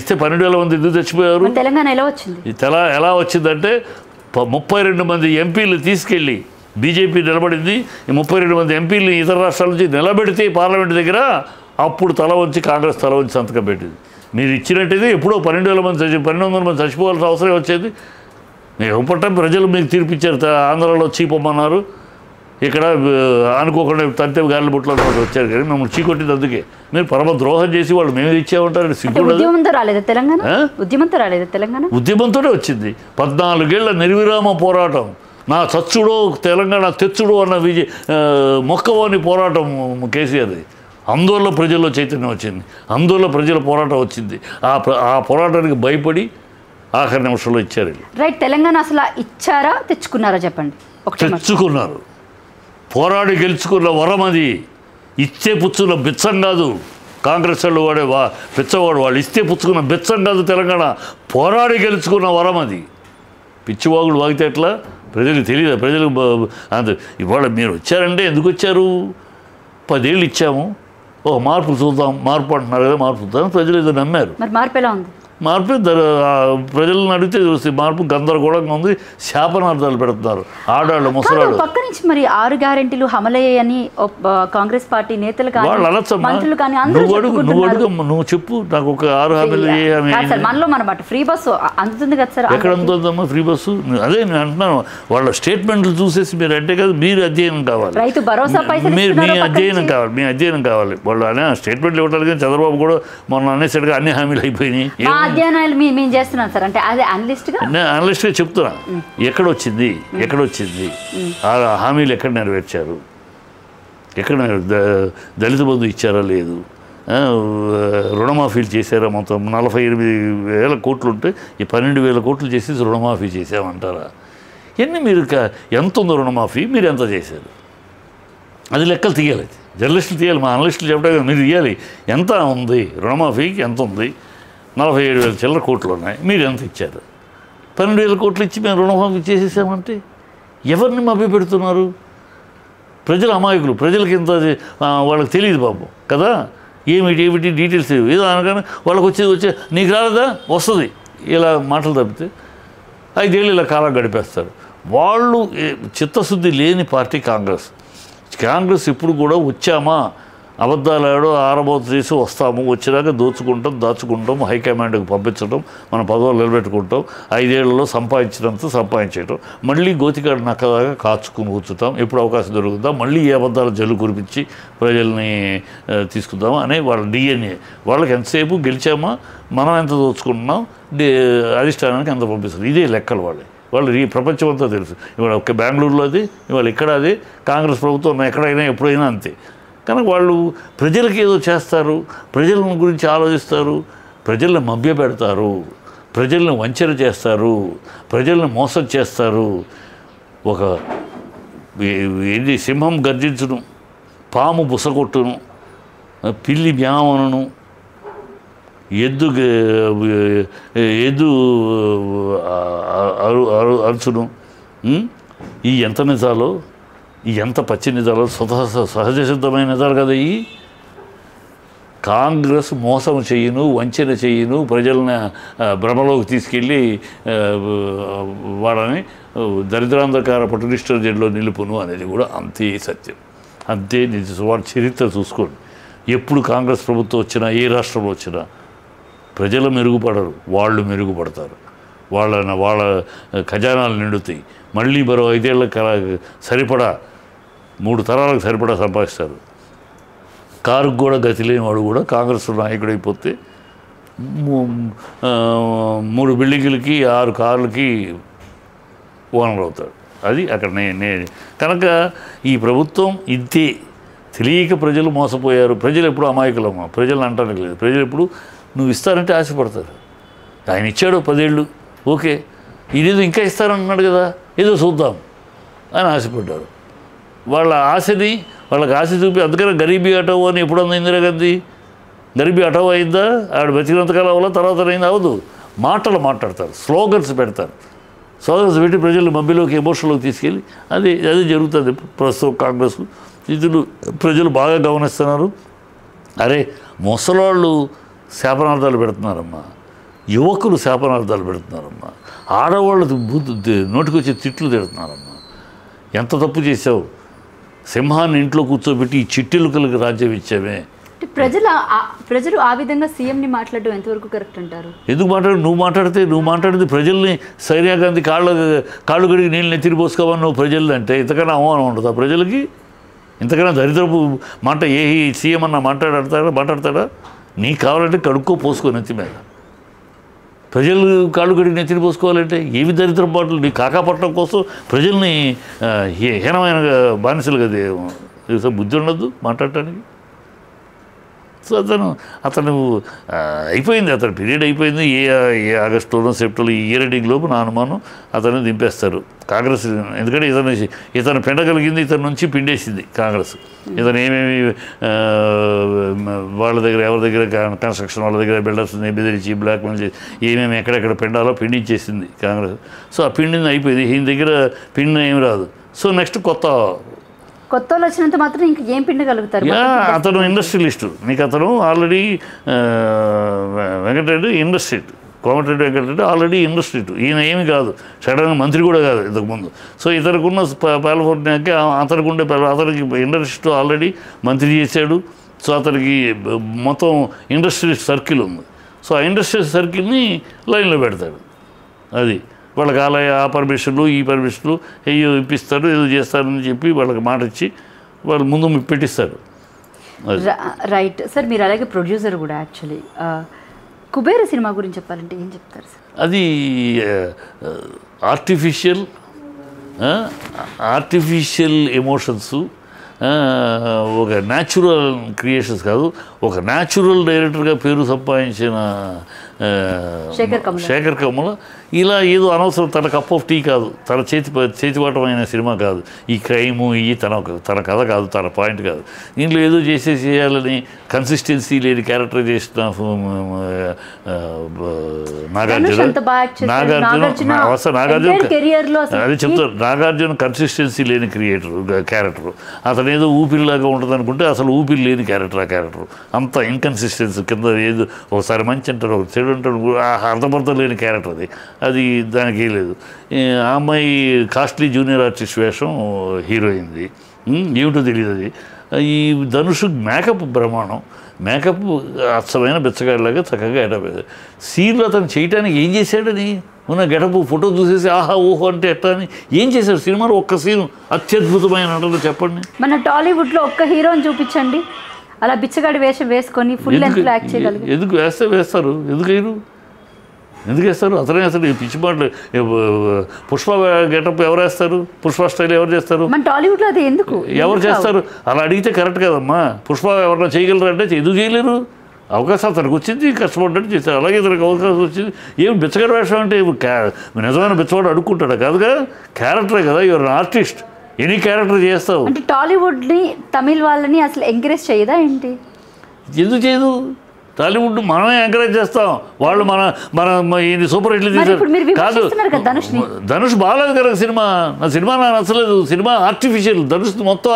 ఇస్తే 12,000 మంది ఎందుకు చచ్చిపోయారు? తెలంగాణ ఎలా వచ్చింది? ఎలా వచ్చిందంటే 32 మంది ఎంపీలు తీసుకెళ్ళి బీజేపీ నిలబడింది. ఈ 32 మంది ఎంపీలు ఇతర రాష్ట్రాల నుంచి నిలబెడితే పార్లమెంట్ దగ్గర అప్పుడు తల వంచి కాంగ్రెస్ తల వంచి సంతకం పెట్టింది. మీరు ఇచ్చినట్టయితే ఎప్పుడో 12,000 మంది 1200 మంది చచ్చిపోవాల్సిన అవసరం వచ్చేది. మీరు ఇవ్వటం ప్రజలు మీకు తీర్పిచ్చారు. ఆంధ్రాలో చీపమ్మన్నారు, ఇక్కడ అనుకోకుండా తంతె గాలి బుట్లో వచ్చారు కానీ మిమ్మల్ని చీకొట్టింది. అందుకే మీరు పరమ ద్రోహం చేసి వాళ్ళు మేము ఇచ్చామంటారు. ఉద్యమంతో రాలేదు తెలంగాణ, ఉద్యమంతోనే వచ్చింది. 14 ఏళ్ల నిర్విరామ పోరాటం, నా చచ్చుడో తెలంగాణ తెచ్చుడో అన్న మొక్కవోని పోరాటం కేసీఆర్ది. అందువల్ల ప్రజల్లో చైతన్యం వచ్చింది, అందువల్ల ప్రజల పోరాటం వచ్చింది. ఆ పోరాటానికి భయపడి ఆఖరి నిమిషంలో ఇచ్చారు. రైట్. తెలంగాణ అసలు ఇచ్చారా తెచ్చుకున్నారా చెప్పండి? తెచ్చుకున్నారు. పోరాడి గెలుచుకున్న వరం అది. ఇచ్చే పుచ్చుకున్న బిచ్చం కాదు. కాంగ్రెస్ వాళ్ళు వాడే పిచ్చవాడు, వాళ్ళు ఇస్తే పుచ్చుకున్న బిచ్చం కాదు. తెలంగాణ పోరాడి గెలుచుకున్న వరం అది. పిచ్చివాగుడు వాగితే ఎట్లా? ప్రజలకు తెలియదు. ప్రజలకు అంత ఇవాళ మీరు వచ్చారంటే ఎందుకు వచ్చారు? 10 ఏళ్ళు ఇచ్చాము, మార్పు చూద్దాం, మార్పు అంటున్నారు కదా, మార్పు చూద్దాం. ప్రజలు ఏదో నమ్మారు. మరి మార్పు ఎలా ఉంది? మార్పు ప్రజలను అడిగితే చూస్తే మార్పు గందరగోళంగా ఉంది. శాపనార్థాలు పెడుతున్నారు ఆడాళ్ళు, ముసలాళ్ళు. పక్క నుంచి మరి 6 గ్యారెంటీలు అమలయ్యాయని కాంగ్రెస్ పార్టీ నేతలు కానీ మంత్రులు కానీ నువ్వు చెప్పు నాకు ఒక 6 హామీలు. మనలో మన ఫ్రీ బస్సు అందుతుంది కదా సార్? ఎక్కడ అందుతుందమ్మా ఫ్రీ బస్సు? అదే నేను అంటున్నాను. వాళ్ళ స్టేట్మెంట్లు చూసేసి మీరు అంటే కదా, మీరు అధ్యయనం కావాలి, రైతు భరోసా మీరు మీ అధ్యయనం కావాలి. వాళ్ళు అనే స్టేట్మెంట్లు ఇవ్వడానికి చంద్రబాబు కూడా మొన్న అనేసరిగా అన్ని హామీలు అయిపోయినాయి. అధ్యయనాలు మేము చేస్తున్నాం సార్ అంటే అదే అనలిస్ట్గా చెప్తున్నా. ఎక్కడొచ్చింది ఆ హామీలు ఎక్కడ నెరవేర్చారు? ఎక్కడ దళిత బంధు ఇచ్చారా? లేదు. రుణమాఫీలు చేశారా? మొత్తం 48,000 కోట్లు ఉంటే ఈ 12,000 కోట్లు చేసి రుణమాఫీ చేసామంటారా? ఇవన్నీ మీరు ఎంత ఉందో రుణమాఫీ, మీరు ఎంత చేశారు? అది లెక్కలు తీయాలి. జర్నలిస్టులు తీయాలి, మా అనలిస్టులు చెప్పడం మీరు తీయాలి. ఎంత ఉంది రుణమాఫీకి, ఎంత ఉంది? 47,000 చిల్లర కోట్లు ఉన్నాయి, మీరు ఎంత ఇచ్చారు? 12,000 కోట్లు ఇచ్చి మేము రుణమాఫీ చేసేసామంటే ఎవరిని మభ్యపెడుతున్నారు? ప్రజలు అమాయకులు. ప్రజలకి ఇంత వాళ్ళకి తెలియదు పాపం కదా, ఏమిటి డీటెయిల్స్ ఏదో అనగానే వాళ్ళకి వచ్చే నీకు రాలేదా, వస్తుంది ఇలా మాటలు తప్పితే 5 ఏళ్ళు ఇలా కాలం గడిపేస్తారు. వాళ్ళు చిత్తశుద్ధి లేని పార్టీ కాంగ్రెస్ ఇప్పుడు కూడా వచ్చామా, అబద్ధాలు ఆరబోతు చేసి వస్తాము, వచ్చినాక దాచుకుంటాం, హైకమాండ్కి పంపించడం, మన పదవులు నిలబెట్టుకుంటాం, 5 ఏళ్లలో సంపాదించడం, మళ్ళీ గోతికాడ నక్కదాకా కాచుకుని కూర్చుంటాం, ఎప్పుడు అవకాశం దొరుకుతాం, మళ్ళీ ఏ అబద్ధాలు జల్లు కురిపించి ప్రజల్ని తీసుకుందాం అనే వాళ్ళ డిఎన్ఏ. వాళ్ళకి ఎంతసేపు గెలిచామా, మనం ఎంత దోచుకుంటున్నాం, అధిష్టానానికి ఎంత పంపిస్తారు, ఇదే లెక్కలు వాళ్ళు ఈ ప్రపంచం అంతా తెలుసు. ఇవాళ బెంగళూరులో అది, ఇవాళ ఇక్కడ అది, కాంగ్రెస్ ప్రభుత్వం ఎక్కడైనా ఎప్పుడైనా అంతే. కనుక వాళ్ళు ప్రజలకి ఏదో చేస్తారు, ప్రజల గురించి ఆలోచిస్తారు, ప్రజలను మభ్యపెడతారు, ప్రజలను వంచన చేస్తారు, ప్రజలను మోసం చేస్తారు. ఒక ఏంటి సింహం గర్జించును, పాము బుసకొట్టును, పిల్లి మ్యావనును, ఎద్దు అరుచును. ఈ ఎంత నిజాలో, ఈ ఎంత పచ్చి నిజాలో, సహజ సిద్ధమైన నిజాలు కదా ఈ. కాంగ్రెస్ మోసం చెయ్యను, వంచన చెయ్యను, ప్రజలను భ్రమలోకి తీసుకెళ్ళి వాళ్ళని దరిద్రాంధకార పట్టునిష్ఠ జడ్లో నిలుపును అనేది కూడా అంతే సత్యం, అంతే నిజం. వాడి చరిత్ర చూసుకోండి. ఎప్పుడు కాంగ్రెస్ ప్రభుత్వం వచ్చినా, ఏ రాష్ట్రంలో వచ్చినా ప్రజలు మెరుగుపడరు, వాళ్ళు మెరుగుపడతారు. వాళ్ళ ఖజానాలు నిండుతాయి. మళ్ళీ మరో 5 ఏళ్ళకి సరిపడా 3 తరాలకు సరిపడా సంపాదిస్తారు. కారుకు కూడా గతి లేని వాడు కూడా కాంగ్రెస్ నాయకుడు అయిపోతే 3 బిల్డింగులకి 6 కార్లకి ఓనర్ అవుతాడు. అది అక్కడ కనుక ఈ ప్రభుత్వం ఇంతే. తెలియక ప్రజలు మోసపోయారు. ప్రజలు ఎప్పుడు అమాయకులమ్మా, ప్రజలు అంటానికి లేదు. ప్రజలు ఎప్పుడు నువ్వు ఇస్తారంటే ఆశపడతారు. ఆయన ఇచ్చాడు 10 ఏళ్ళు, ఓకే, ఇదేదో ఇంకా ఇస్తారన్నాడు కదా, ఏదో చూద్దాం అని ఆశపడ్డారు. వాళ్ళ ఆశని వాళ్ళకి ఆశ చూపి, అందుకనే గరీబీ హటావో అని ఎప్పుడన్నా ఇందిరాగాంధీ గరీబీ హటావో అయిందా? ఆవిడ బతికినంతకాలం వల్ల తర్వాత అయింది అవదు. మాటలు మాట్లాడతారు, స్లోగన్స్ పెడతారు. స్లోగన్స్ పెట్టి ప్రజలు మధ్యలోకి ఎమోషన్లోకి తీసుకెళ్ళి అది జరుగుతుంది ప్రస్తుతం కాంగ్రెస్. ఇతరులు ప్రజలు బాగా గమనిస్తున్నారు. అరే ముసలాళ్ళు శాపనార్థాలు పెడుతున్నారమ్మా, యువకులు శాపనార్థాలు పెడుతున్నారమ్మా, ఆడవాళ్ళు నోటికొచ్చే తిట్లు తిడుతున్నారమ్మా. ఎంత తప్పు చేసావు, సింహాన్ని ఇంట్లో కూర్చోబెట్టి ఈ చిట్టెలుకలకు రాజ్యం ఇచ్చామే. ప్రజలు ఆ విధంగా సీఎంని మాట్లాడడం ఎంతవరకు కరెక్ట్ అంటారు? ఎందుకు నువ్వు మాట్లాడితే ప్రజల్ని సోనియా గాంధీ కాళ్ళు గడిగి నీళ్ళు నెత్తిరి పోసుకోవని నువ్వు ప్రజల్ని అంటే ఇంతకన్నా అవమానం ఉంటుందా ప్రజలకి? ఇంతకన్నా దరిద్రపు మాట ఏ సీఎం అన్న మాట్లాడతాడా? నీకు కావాలంటే కడుక్కో పోసుకో నెత్తి మీద. ప్రజలు కాళ్ళు గడిగి నెత్తిని పోసుకోవాలంటే ఏమి దరిద్ర పాటలు? నీ కాకాపట్టడం కోసం ప్రజల్ని హీనమైన బానిసలు కదా. బుద్ధి ఉండదు మాట్లాడటానికి. సో అతను అయిపోయింది, అతని పీరియడ్ అయిపోయింది. ఏ ఆగస్టులోనో సెప్టెంబర్లో ఈ ఇయర్ ఎండింగ్ లోపు నా అనుమానం అతన్ని దింపేస్తారు కాంగ్రెస్. ఎందుకంటే ఇతను పిండగలిగింది, ఇతని నుంచి పిండేసింది కాంగ్రెస్. ఇతను ఏమేమి వాళ్ళ దగ్గర, ఎవరి దగ్గర కన్స్ట్రక్షన్ వాళ్ళ దగ్గర బిల్డర్స్ని బెదిరించి బ్లాక్మెయిల్ చేసి ఏమేమి ఎక్కడెక్కడ పిండాలో పిండించేసింది కాంగ్రెస్. సో ఆ పిండింది అయిపోయింది. ఈయన దగ్గర పిండిన ఏమి రాదు. సో నెక్స్ట్ కొత్త వాళ్ళు వచ్చినంత మాత్రం ఇంకా ఏం పిండగలుగుతారు? అతను ఇండస్ట్రియలిస్టు. నీకు అతను ఆల్రెడీ వెంకటరెడ్డి ఇండస్ట్రియట్, కోమటిరెడ్డి వెంకటరెడ్డి ఆల్రెడీ ఇండస్ట్రియట్. ఈయన ఏమి కాదు, సడన్గా మంత్రి కూడా కాదు ఇంతకుముందు. సో ఇతనుకున్న పాలఫోర్నియాకి అతనికి ఇండస్ట్రియట్ ఆల్రెడీ మంత్రి చేశాడు. సో అతనికి మొత్తం ఇండస్ట్రియల్ సర్కిల్ ఉంది. సో ఆ ఇండస్ట్రియల్ సర్కిల్ని లైన్లో పెడతాడు. అది వాళ్ళకి ఆ పర్మిషన్లు ఈ పర్మిషన్లు అయ్యో ఇప్పిస్తారు, ఏదో చేస్తారని చెప్పి వాళ్ళకి మాట ఇచ్చి వాళ్ళు ముందు పెట్టిస్తారు. రైట్ సార్, మీరు అలాగే ప్రొడ్యూసర్ కూడా. యాక్చువల్లీ కుబేర సినిమా గురించి చెప్పాలంటే ఏం చెప్తారు సార్? అది ఆర్టిఫిషియల్ ఎమోషన్స్, ఒక న్యాచురల్ క్రియేషన్స్ కాదు. ఒక న్యాచురల్ డైరెక్టర్గా పేరు సంపాదించిన శేఖర్ కమల ఇలా ఏదో అనవసరం, తన కప్ ఆఫ్ టీ కాదు, తన చేతివాటమైన సినిమా కాదు. ఈ క్రైము ఇవి తన కథ కాదు, తన పాయింట్ కాదు. దీంట్లో ఏదో చేయాలని కన్సిస్టెన్సీ లేని క్యారెక్టర్ చేసిన నాగార్జున అది చెప్తారు. నాగార్జున కన్సిస్టెన్సీ లేని క్యారెక్టర్. అతను ఏదో ఊపిరిలాగా ఉంటుంది అనుకుంటే అసలు ఊపిరి లేని క్యారెక్టర్. ఆ క్యారెక్టర్ అంత ఇన్కన్సిస్టెన్సీ కింద, ఏదో ఒకసారి మంచి అంటారు, ఒక చెడు అంటారు, అర్థపర్థం లేని క్యారెక్టర్ అది దానికి లేదు. ఆ అమ్మాయి కాస్ట్లీ జూనియర్ ఆర్టిస్ట్ వేషం హీరోయింది, ఏమిటో తెలియదు. అది ఈ ధనుష్ మేకప్ బ్రహ్మాండం, మేకప్ అచ్చమైన బెచ్చగాడిలాగా చక్కగా ఎటప్. సీన్లో అతను చేయటానికి ఏం చేశాడని ఉన్న గెటప్ ఫోటో చూసేసి ఆహా ఓహో అంటే ఎట్లా అని ఏం చేశాడు సినిమాలో? ఒక్క సీను అత్యద్భుతమైన నటన చెప్పండి. మన టాలీవుడ్లో ఒక్క హీరోని చూపించండి అలా బిచ్చగాడి వేషం వేసుకొని ఫుల్ లెంగ్త్లో యాక్ట్ చేయగలరు. ఎందుకు వేస్తారు? ఎందుకు ఎందుకు వేస్తారు? అతనే అసలు ఈ పిచ్చి మాటలు. పుష్ప గెటప్ ఎవరు వేస్తారు? పుష్ప స్టైల్ ఎవరు చేస్తారు? మన టాలీవుడ్లో అది ఎందుకు ఎవరు చేస్తారు? అలా అడిగితే కరెక్ట్ కదమ్మా. పుష్ప ఎవరైనా చేయగలరంటే ఎందుకు చేయలేరు? అవకాశం అతనికి వచ్చింది, కష్టపడ్డట్టు చేస్తారు. అలాగే ఇతనికి అవకాశం వచ్చింది. ఏం బిచ్చగడ వేషం అంటే నిజమైన బిచ్చవాడు అడుక్కుంటాడు కాదుగా, క్యారెక్టరే కదా. యువర్ ఆర్టిస్ట్, ఎనీ క్యారెక్టర్ చేస్తావు. అంటే టాలీవుడ్ని తమిళ్ వాళ్ళని అసలు ఎంకరేజ్ చేయదా ఏంటి? ఎందుకు చేయదు? టాలీవుడ్ మనమే ఎంకరేజ్ చేస్తాం. వాళ్ళు మన ఈ సూపర్ హిట్లు తీశారు కాదు. ధనుష్ బాగాలేదు కదా సినిమా. నా సినిమా నాకు నచ్చలేదు. Cinema artificial. ధనుష్ మొత్తం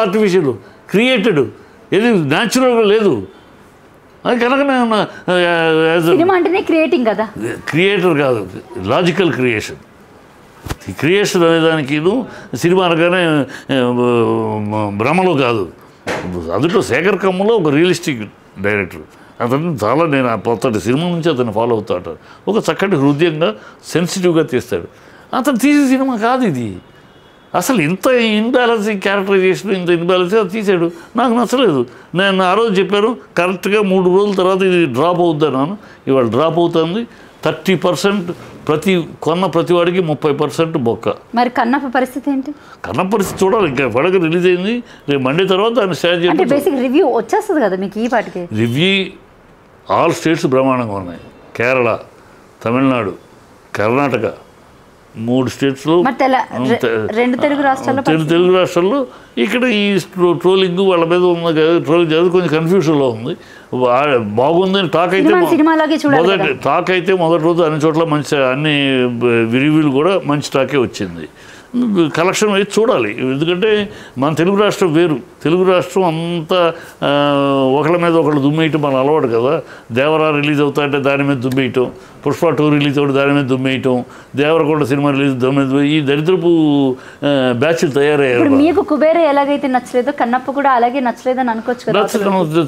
ఆర్టిఫిషియల్ క్రియేటెడ్, ఏది న్యాచురల్గా లేదు. అది కనుక సినిమా అంటేనే క్రియేటింగ్ కదా, క్రియేటర్ కాదు, లాజికల్ క్రియేషన్. క్రియేషన్ అనేదానికి సినిమా అనగానే భ్రమలో కాదు. అందులో శేఖర్ కమ్ములో ఒక రియలిస్టిక్ డైరెక్టర్. అతను చాలా నేను అతని సినిమా నుంచి అతను ఫాలో అవుతాడు. ఒక చక్కటి హృదయంగా సెన్సిటివ్గా తీస్తాడు. అతను తీసే సినిమా కాదు ఇది. అసలు ఇంత ఇన్బ్యాలెన్సింగ్ క్యారెక్టరైజేషన్, ఇంత ఇన్బ్యాలెన్సింగ్ అది తీసాడు. నాకు నచ్చలేదు. నేను ఆ రోజు చెప్పాను, కరెక్ట్గా 3 రోజుల తర్వాత ఇది డ్రాప్ అవుతున్నాను. ఇవాళ డ్రాప్ అవుతుంది. 30% ప్రతి వాడికి 30% బొక్క. మరి కన్నప్ప పరిస్థితి ఏంటి? కన్నప్ప పరిస్థితి చూడాలి. ఇంకా పడక రిలీజ్ అయింది. రేపు మండే తర్వాత దాన్ని స్టార్ట్ చేయాలి. బేసిక్ రివ్యూ వచ్చేస్తుంది కదా మీకు ఈ పాటికి. రివ్యూ ఆల్ స్టేట్స్ బ్రహ్మాండంగా ఉన్నాయి. కేరళ, తమిళనాడు, కర్ణాటక 3 స్టేట్స్లో, 2 తెలుగు రాష్ట్రాల్లో ఇక్కడ ఈ ట్రోలింగ్ వాళ్ళ మీద ఉంది కదా. ట్రోలింగ్ చదివి కొంచెం కన్ఫ్యూషన్లో ఉంది. బాగుందని టాక్ అయితే మొదటి రోజు అన్ని చోట్ల మంచి అన్ని రివ్యూలు కూడా మంచి టాకే వచ్చింది. కలెక్షన్ అయితే చూడాలి. ఎందుకంటే మన తెలుగు రాష్ట్రం వేరు. తెలుగు రాష్ట్రం అంతా ఒకళ్ళ మీద ఒకళ్ళు దుమ్మేయటం మన అలవాటు కదా. దేవరా రిలీజ్ అవుతా అంటే దాని మీద దుమ్మేయటం, పుష్ప 2 రిలీజ్ అవుతుంది దాని మీద దుమ్మేయటం, దేవరకొండ సినిమా రిలీజ్ దుమ్మే, ఈ దరిద్రపు బ్యాచ్లు తయారయ్యారు. మీకు కుబేర ఎలాగైతే నచ్చలేదో కన్నప్ప కూడా అలాగే నచ్చలేదని అనుకోవచ్చు కదా.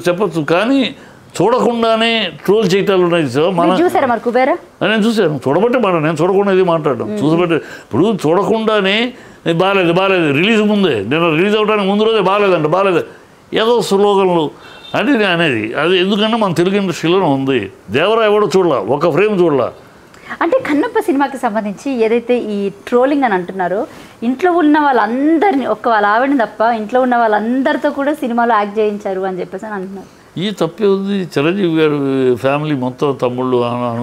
చెప్పచ్చు. కానీ చూడకుండానే ట్రోల్ చేయటాలు ఉన్నాయి. చూసారా మరి కుబేర? నేను చూశాను. చూడబట్టే నేను చూడకుండా ఇది మాట్లాడడం చూసబట్టే. ఇప్పుడు చూడకుండానే బాగాలేదు రిలీజ్ ముందే, నేను రిలీజ్ అవ్వడానికి ముందు రోజే బాగాలేదు ఏదో స్లోగన్లు అని అనేది. అది ఎందుకంటే మన తెలుగు ఇండస్ట్రీలోనే ఉంది. దేవరా ఎవడో చూడలా, ఒక ఫ్రేమ్ చూడలా. అంటే కన్నప్ప సినిమాకి సంబంధించి ఏదైతే ఈ ట్రోలింగ్ అని అంటున్నారో, ఇంట్లో ఉన్న వాళ్ళందరినీ, వాళ్ళ ఆవిడని తప్ప ఇంట్లో ఉన్న వాళ్ళందరితో కూడా సినిమాలో యాక్ట్ చేయించారు అని చెప్పేసి అని అంటున్నారు. ఈ తప్పే ఉంది. చిరంజీవి గారు ఫ్యామిలీ మొత్తం తమ్ముళ్ళు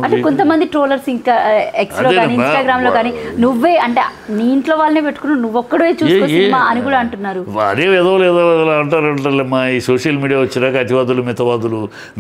అంటే కొంతమంది ట్రోలర్స్ ఇంకా ఎక్స్లో కానీ ఇన్స్టాగ్రామ్లో కానీ నువ్వే అంటే నీ ఇంట్లో వాళ్ళనే పెట్టుకుని నువ్వు ఒక్కడే చూసుకో సినిమా అని కూడా అంటున్నారు. అదే ఏదో అంటారులేమ్మా. ఈ సోషల్ మీడియా వచ్చినాక అతివాదులు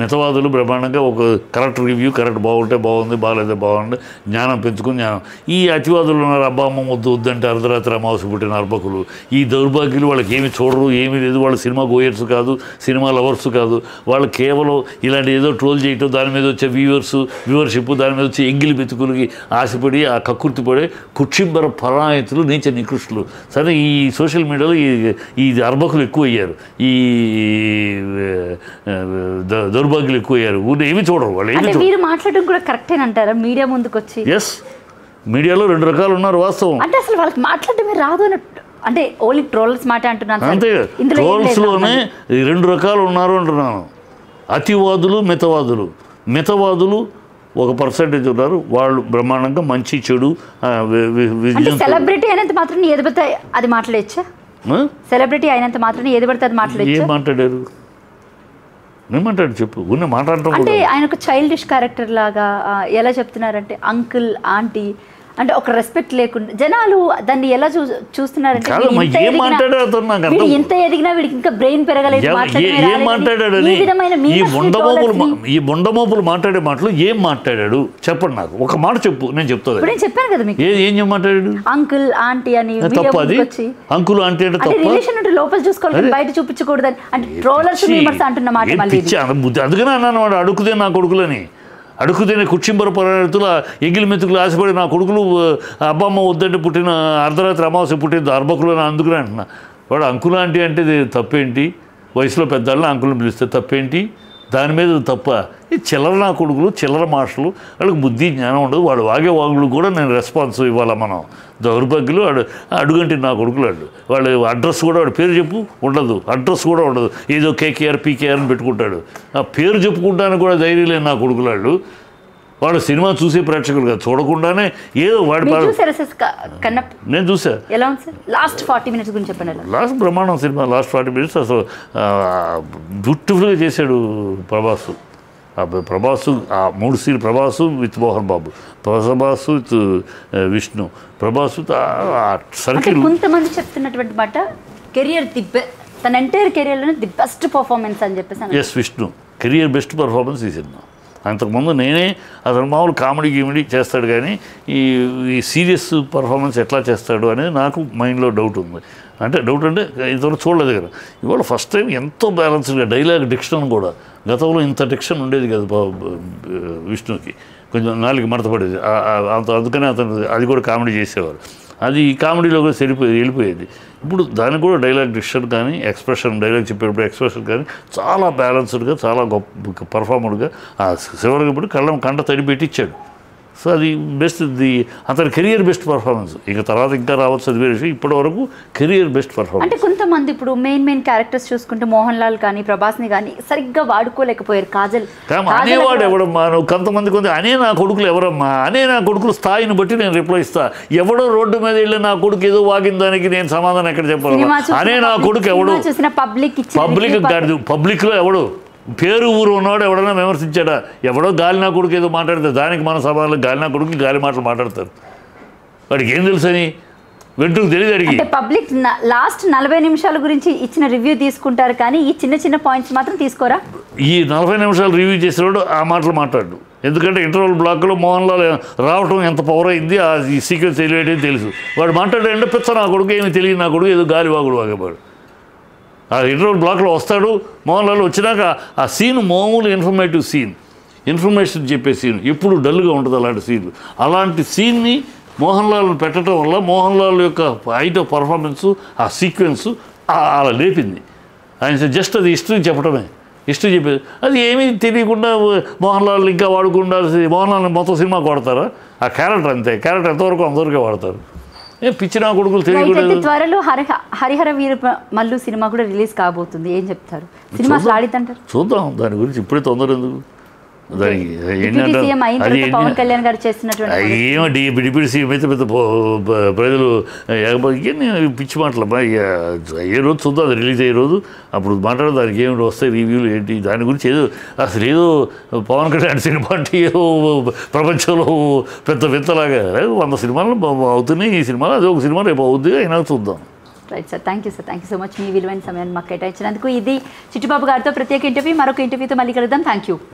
మితవాదులు బ్రహ్మాండంగా ఒక కరెక్ట్ రివ్యూ, కరెక్ట్ బాగుంటే బాగుంది, బాగాలేదే బాగుంది, జ్ఞానం పెంచుకుని జ్ఞానం. ఈ అతివాదులు ఉన్నారు, అబ్బా అమ్మ వద్దంటే అర్ధరాత్రి అమావాస్య పుట్టిన అర్భకులు. ఈ దౌర్భాగ్యులు వాళ్ళకి ఏమి చూడరు, ఏమీ లేదు. వాళ్ళు సినిమా గోయర్స్ కాదు, సినిమా లవర్స్ కాదు. వాళ్ళు కేవలం ఇలాంటి ఏదో ట్రోల్ చేయటం, దాని మీద వచ్చే వ్యూవర్షిప్, దాని మీద వచ్చే ఎంగిలి బెతుకులకి ఆశపడి ఆ కక్కుర్తి పడే కుక్షింబర పరాయతులు, నీచ నికృష్టులు. సరే, ఈ సోషల్ మీడియాలో ఈ అర్భకులు ఎక్కువ అయ్యారు, ఈ దౌర్భాగ్యులు ఎక్కువ అయ్యారు. ఏమి చూడరు వాళ్ళు. మీరు మాట్లాడడం కూడా కరెక్టేనంటారా మీడియా ముందుకు వచ్చి? ఎస్, మీడియాలో 2 రకాలు ఉన్నారు వాస్తవం. అంటే అసలు వాళ్ళకి మాట్లాడమే రాదు అని అంటే ఓన్లీ ట్రోల్స్ మాట అంటున్నాను. అంతే, ట్రోల్స్లోనే 2 రకాలు ఉన్నారు అంటున్నాను. అతివాదులు, మితవాదులు ఒక పర్సెంటేజ్ ఉన్నారు. వాళ్ళు బ్రహ్మాండంగా మంచి చెడు సెలబ్రిటీ అయినంత మాత్రం ఏది పడితే అది మాట్లాడచ్చా? సెలబ్రిటీ అయినంత మాత్రం ఏది పడితే అది మాట్లాడచ్చు. ఏం మాట్లాడారు? ఏమంటాడు చెప్పు. ఉన్న మాట్లాడటం అంటే ఆయన ఒక చైల్డిష్ క్యారెక్టర్ లాగా ఎలా చెప్తున్నారంటే అంకుల్, ఆంటీ అంటే ఒక రెస్పెక్ట్ లేకుండా జనాలు దాన్ని ఎలా చూస్తున్నారంటే ఇంత ఎదిగినా వీడికి ఇంకా బ్రెయిన్ పెరగలేదు. ఈ బొండమోపులు మాట్లాడే మాటలు ఏం మాట్లాడాడు చెప్పండి నాకు. ఒక మాట చెప్పు, నేను చెప్తాను. నేను చెప్పాను కదా మీకు. ఏం మాట్లాడాడు? అంకుల్, ఆంటీ అని. తప్ప అది? అంకుల్, ఆంటీ అంటే తప్ప. రిలేషన్ అంటే లోపల చూసుకోవాలి, బయట చూపించకూడదని అంటే ట్రోలర్స్ విమర్శ అంటున్న మాట. అందుకనే అన్నాను వాడు అడుగుదే నా కొడుకులని. అడుగుతేనే కుక్షింబర పరాయతులు, ఎగిలి మెతుకులు ఆశపడి నా కొడుకులు అబ్బమ్మ వద్దంటే పుట్టిన అర్ధరాత్రి అమావాస్య పుట్టిన అర్భకులు అని అందుకునే అంటున్నా. వాడు అంకుల్ ఆంటీ అంటే తప్పేంటి? వయసులో పెద్దవాళ్ళని అంకుల్ని పిలిస్తే తప్పేంటి? దాని మీద తప్ప. ఈ చిల్లర నా కొడుకులు, చిల్లర మాటలు, వాళ్ళకి బుద్ధి జ్ఞానం ఉండదు. వాడు వాగే వాగులు కూడా నేను రెస్పాన్స్ ఇవ్వాలా? మనం దౌర్భాగ్యులు అడుగంటే నా కొడుకులు వాళ్ళు అడ్రస్ కూడా, వాడి పేరు చెప్పు ఉండదు, అడ్రస్ కూడా ఉండదు. ఏదో కేకేఆర్, పీకేఆర్ అని పెట్టుకుంటాడు. ఆ పేరు చెప్పుకుంటానికి కూడా ధైర్యం లేని నా కొడుకులు. వాడు సినిమా చూసే ప్రేక్షకులు కాదు, చూడకుండానే ఏదో వాడి మీరు చూసారా సార్ కన్నప్ప? నేను చూసా. ఎలా ఉంది సార్ లాస్ట్ 40 minutes గురించి చెప్పండి. ఎలా లాస్ట్ బ్రహ్మాండం సినిమా, లాస్ట్ 40 minutes అసలు బ్యూటిఫుల్గా చేశాడు ప్రభాస్. ప్రభాసు ఆ 3 సీన్లు, ప్రభాసు విత్ మోహన్ బాబు, ప్రభాసు విత్ విష్ణు, ప్రభాసు అంటే సర్కిల్. కొంతమంది చెప్తున్నటువంటి మాట కెరియర్ తన ఎంటైర్ కెరియర్లోనే ది బెస్ట్ పర్ఫార్మెన్స్ అని చెప్పేసి. Yes, Vishnu career best performance ఈ సినిమా. అంతకుముందు నేనే అతను మామూలు కామెడీ గిమిడీ చేస్తాడు, కానీ ఈ సీరియస్ పర్ఫార్మెన్స్ ఎట్లా చేస్తాడు అనేది నాకు మైండ్లో డౌట్ ఉంది. అంటే డౌట్ అంటే ఇంతవరకు చూడలేదు కదా. ఇవాళ ఫస్ట్ టైం ఎంతో బ్యాలెన్స్డ్గా డైలాగ్ డిక్షన్ కూడా, గతంలో ఇంత డిక్షన్ ఉండేది కదా విష్ణుకి, కొంచెం నాలుగు మడత పడేది. అందుకనే అతను అది కూడా కామెడీ చేసేవారు. అది కామెడీలో కూడా వెళ్ళిపోయేది. ఇప్పుడు దానికి కూడా డైలాగ్ డిక్షన్ కానీ, ఎక్స్ప్రెషన్, డైలాగ్ చెప్పేటప్పుడు ఎక్స్ప్రెషన్ కానీ చాలా బ్యాలెన్స్డ్గా, చాలా గొప్ప పర్ఫార్మర్గా శివరికి ఇప్పుడు కంట తడి పెట్టించాడు. సో అది బెస్ట్, అతని కెరియర్ బెస్ట్ పర్ఫార్మెన్స్. ఇక తర్వాత ఇంకా రావచ్చు, అది వేరే విషయం. ఇప్పటి వరకు కెరియర్ బెస్ట్ పర్ఫార్మెన్స్. అంటే కొంతమంది ఇప్పుడు మెయిన్ క్యారెక్టర్స్ చూసుకుంటే మోహన్ లాల్ కానీ ప్రభాస్ని కానీ సరిగ్గా వాడుకోలేకపోయారు. కాజల్ అనేవాడు ఎవడమ్మా నువ్వు, కొంతమంది అనే నా కొడుకులు ఎవరమ్మా, అనే నా కొడుకులు స్థాయిని బట్టి నేను రిప్లై ఇస్తా. ఎవడో రోడ్డు మీద వెళ్ళి నా కొడుకు ఏదో వాగిన దానికి నేను సమాధానం ఎక్కడ చెప్పాలి? అనే నా కొడుకు ఎవడు? పబ్లిక్లో ఎవడు పేరు ఊరు ఉన్నాడు ఎవడన్నా విమర్శించాడా? ఎవడో గాలి నా కొడుకు ఏదో మాట్లాడతారు, దానికి మన సభలో గాలి నా కొడుకు గాలి మాటలు మాట్లాడతారు. వాడికి ఏం తెలుసు అని వెంటనే తెలియదు అడిగి. పబ్లిక్ లాస్ట్ 40 నిమిషాల గురించి ఇచ్చిన రివ్యూ తీసుకుంటారు, కానీ ఈ చిన్న పాయింట్స్ మాత్రం తీసుకోరా? ఈ 40 నిమిషాలు రివ్యూ చేసినవాడు ఆ మాటలు మాట్లాడు. ఎందుకంటే ఇంటర్వల్ బ్లాక్లో మోహన్ లాల్ రావటం ఎంత పవర్ అయింది, ఆ ఈ సీక్వెన్స్ తెలియడం తెలుసు. వాడు మాట్లాడాడంటే పిచ్చ నా కొడుకు, ఏమి తెలియదు నా కొడుకు, ఏదో గాలి వాగుడు వాగేవాడు. ఆ ఇంటర్వల్ బ్లాక్లో వస్తాడు మోహన్ లాల్. వచ్చినాక ఆ సీన్ మామూలు ఇన్ఫర్మేటివ్ సీన్, ఇన్ఫర్మేషన్ చెప్పే సీన్ ఎప్పుడు డల్గా ఉంటుంది. అలాంటి సీన్లు, అలాంటి సీన్ని మోహన్ లాల్ని పెట్టడం వల్ల మోహన్ లాల్ యొక్క హైట్ ఆఫ్ పర్ఫార్మెన్సు, ఆ సీక్వెన్సు అలా లేపింది. ఆయన జస్ట్ అది హిస్టరీ చెప్పడమే, హిస్టరీ చెప్పేది. అది ఏమీ తెలియకుండా మోహన్ లాల్ ఇంకా వాడుకుండాల్సి, మోహన్ లాల్ని మొత్తం సినిమా కొడతారా? ఆ క్యారెక్టర్ అంతే, క్యారెక్టర్ ఎంతవరకు అంతవరకే వాడతారు. పిచ్చిన కొడుకులు తెలియకూడదు. త్వరలో హరిహర వీర మల్లు సినిమా కూడా రిలీజ్ కాబోతుంది, ఏం చెప్తారు? సినిమా ఆడిద్దంటారు? చూద్దాం, దాని గురించి ఇప్పుడే తొందర ఎందుకు? దానికి పవన్ కళ్యాణ్ గారు చేస్తున్నటువంటి ఏమో డిప్యూటీ సీఎం అయితే పెద్ద ప్రజలు పిచ్చి మాటలు ఏ రోజు చూద్దాం, అది రిలీజ్ అయ్యే రోజు అప్పుడు మాట్లాడదు. దానికి ఏమిటి వస్తాయి రివ్యూలు ఏంటి దాని గురించి. ఏదో అసలు ఏదో పవన్ కళ్యాణ్ సినిమా అంటే ఏదో ప్రపంచంలో పెద్ద వింతలాగా 100 సినిమాలు అవుతున్నాయి. ఈ సినిమాలో అది ఒక సినిమా రేపు అవుద్ది, అయినా చూద్దాం. Right sir, thank you sir, thank you so much మీ విలువైన సమయాన్ని మాకు కేటాయించినందుకు. ఇది చిట్టిబాబు గారితో ప్రత్యేక ఇంటర్వ్యూ. మరొక ఇంటర్వ్యూతో మళ్ళీ కలుద్దాం. Thank you.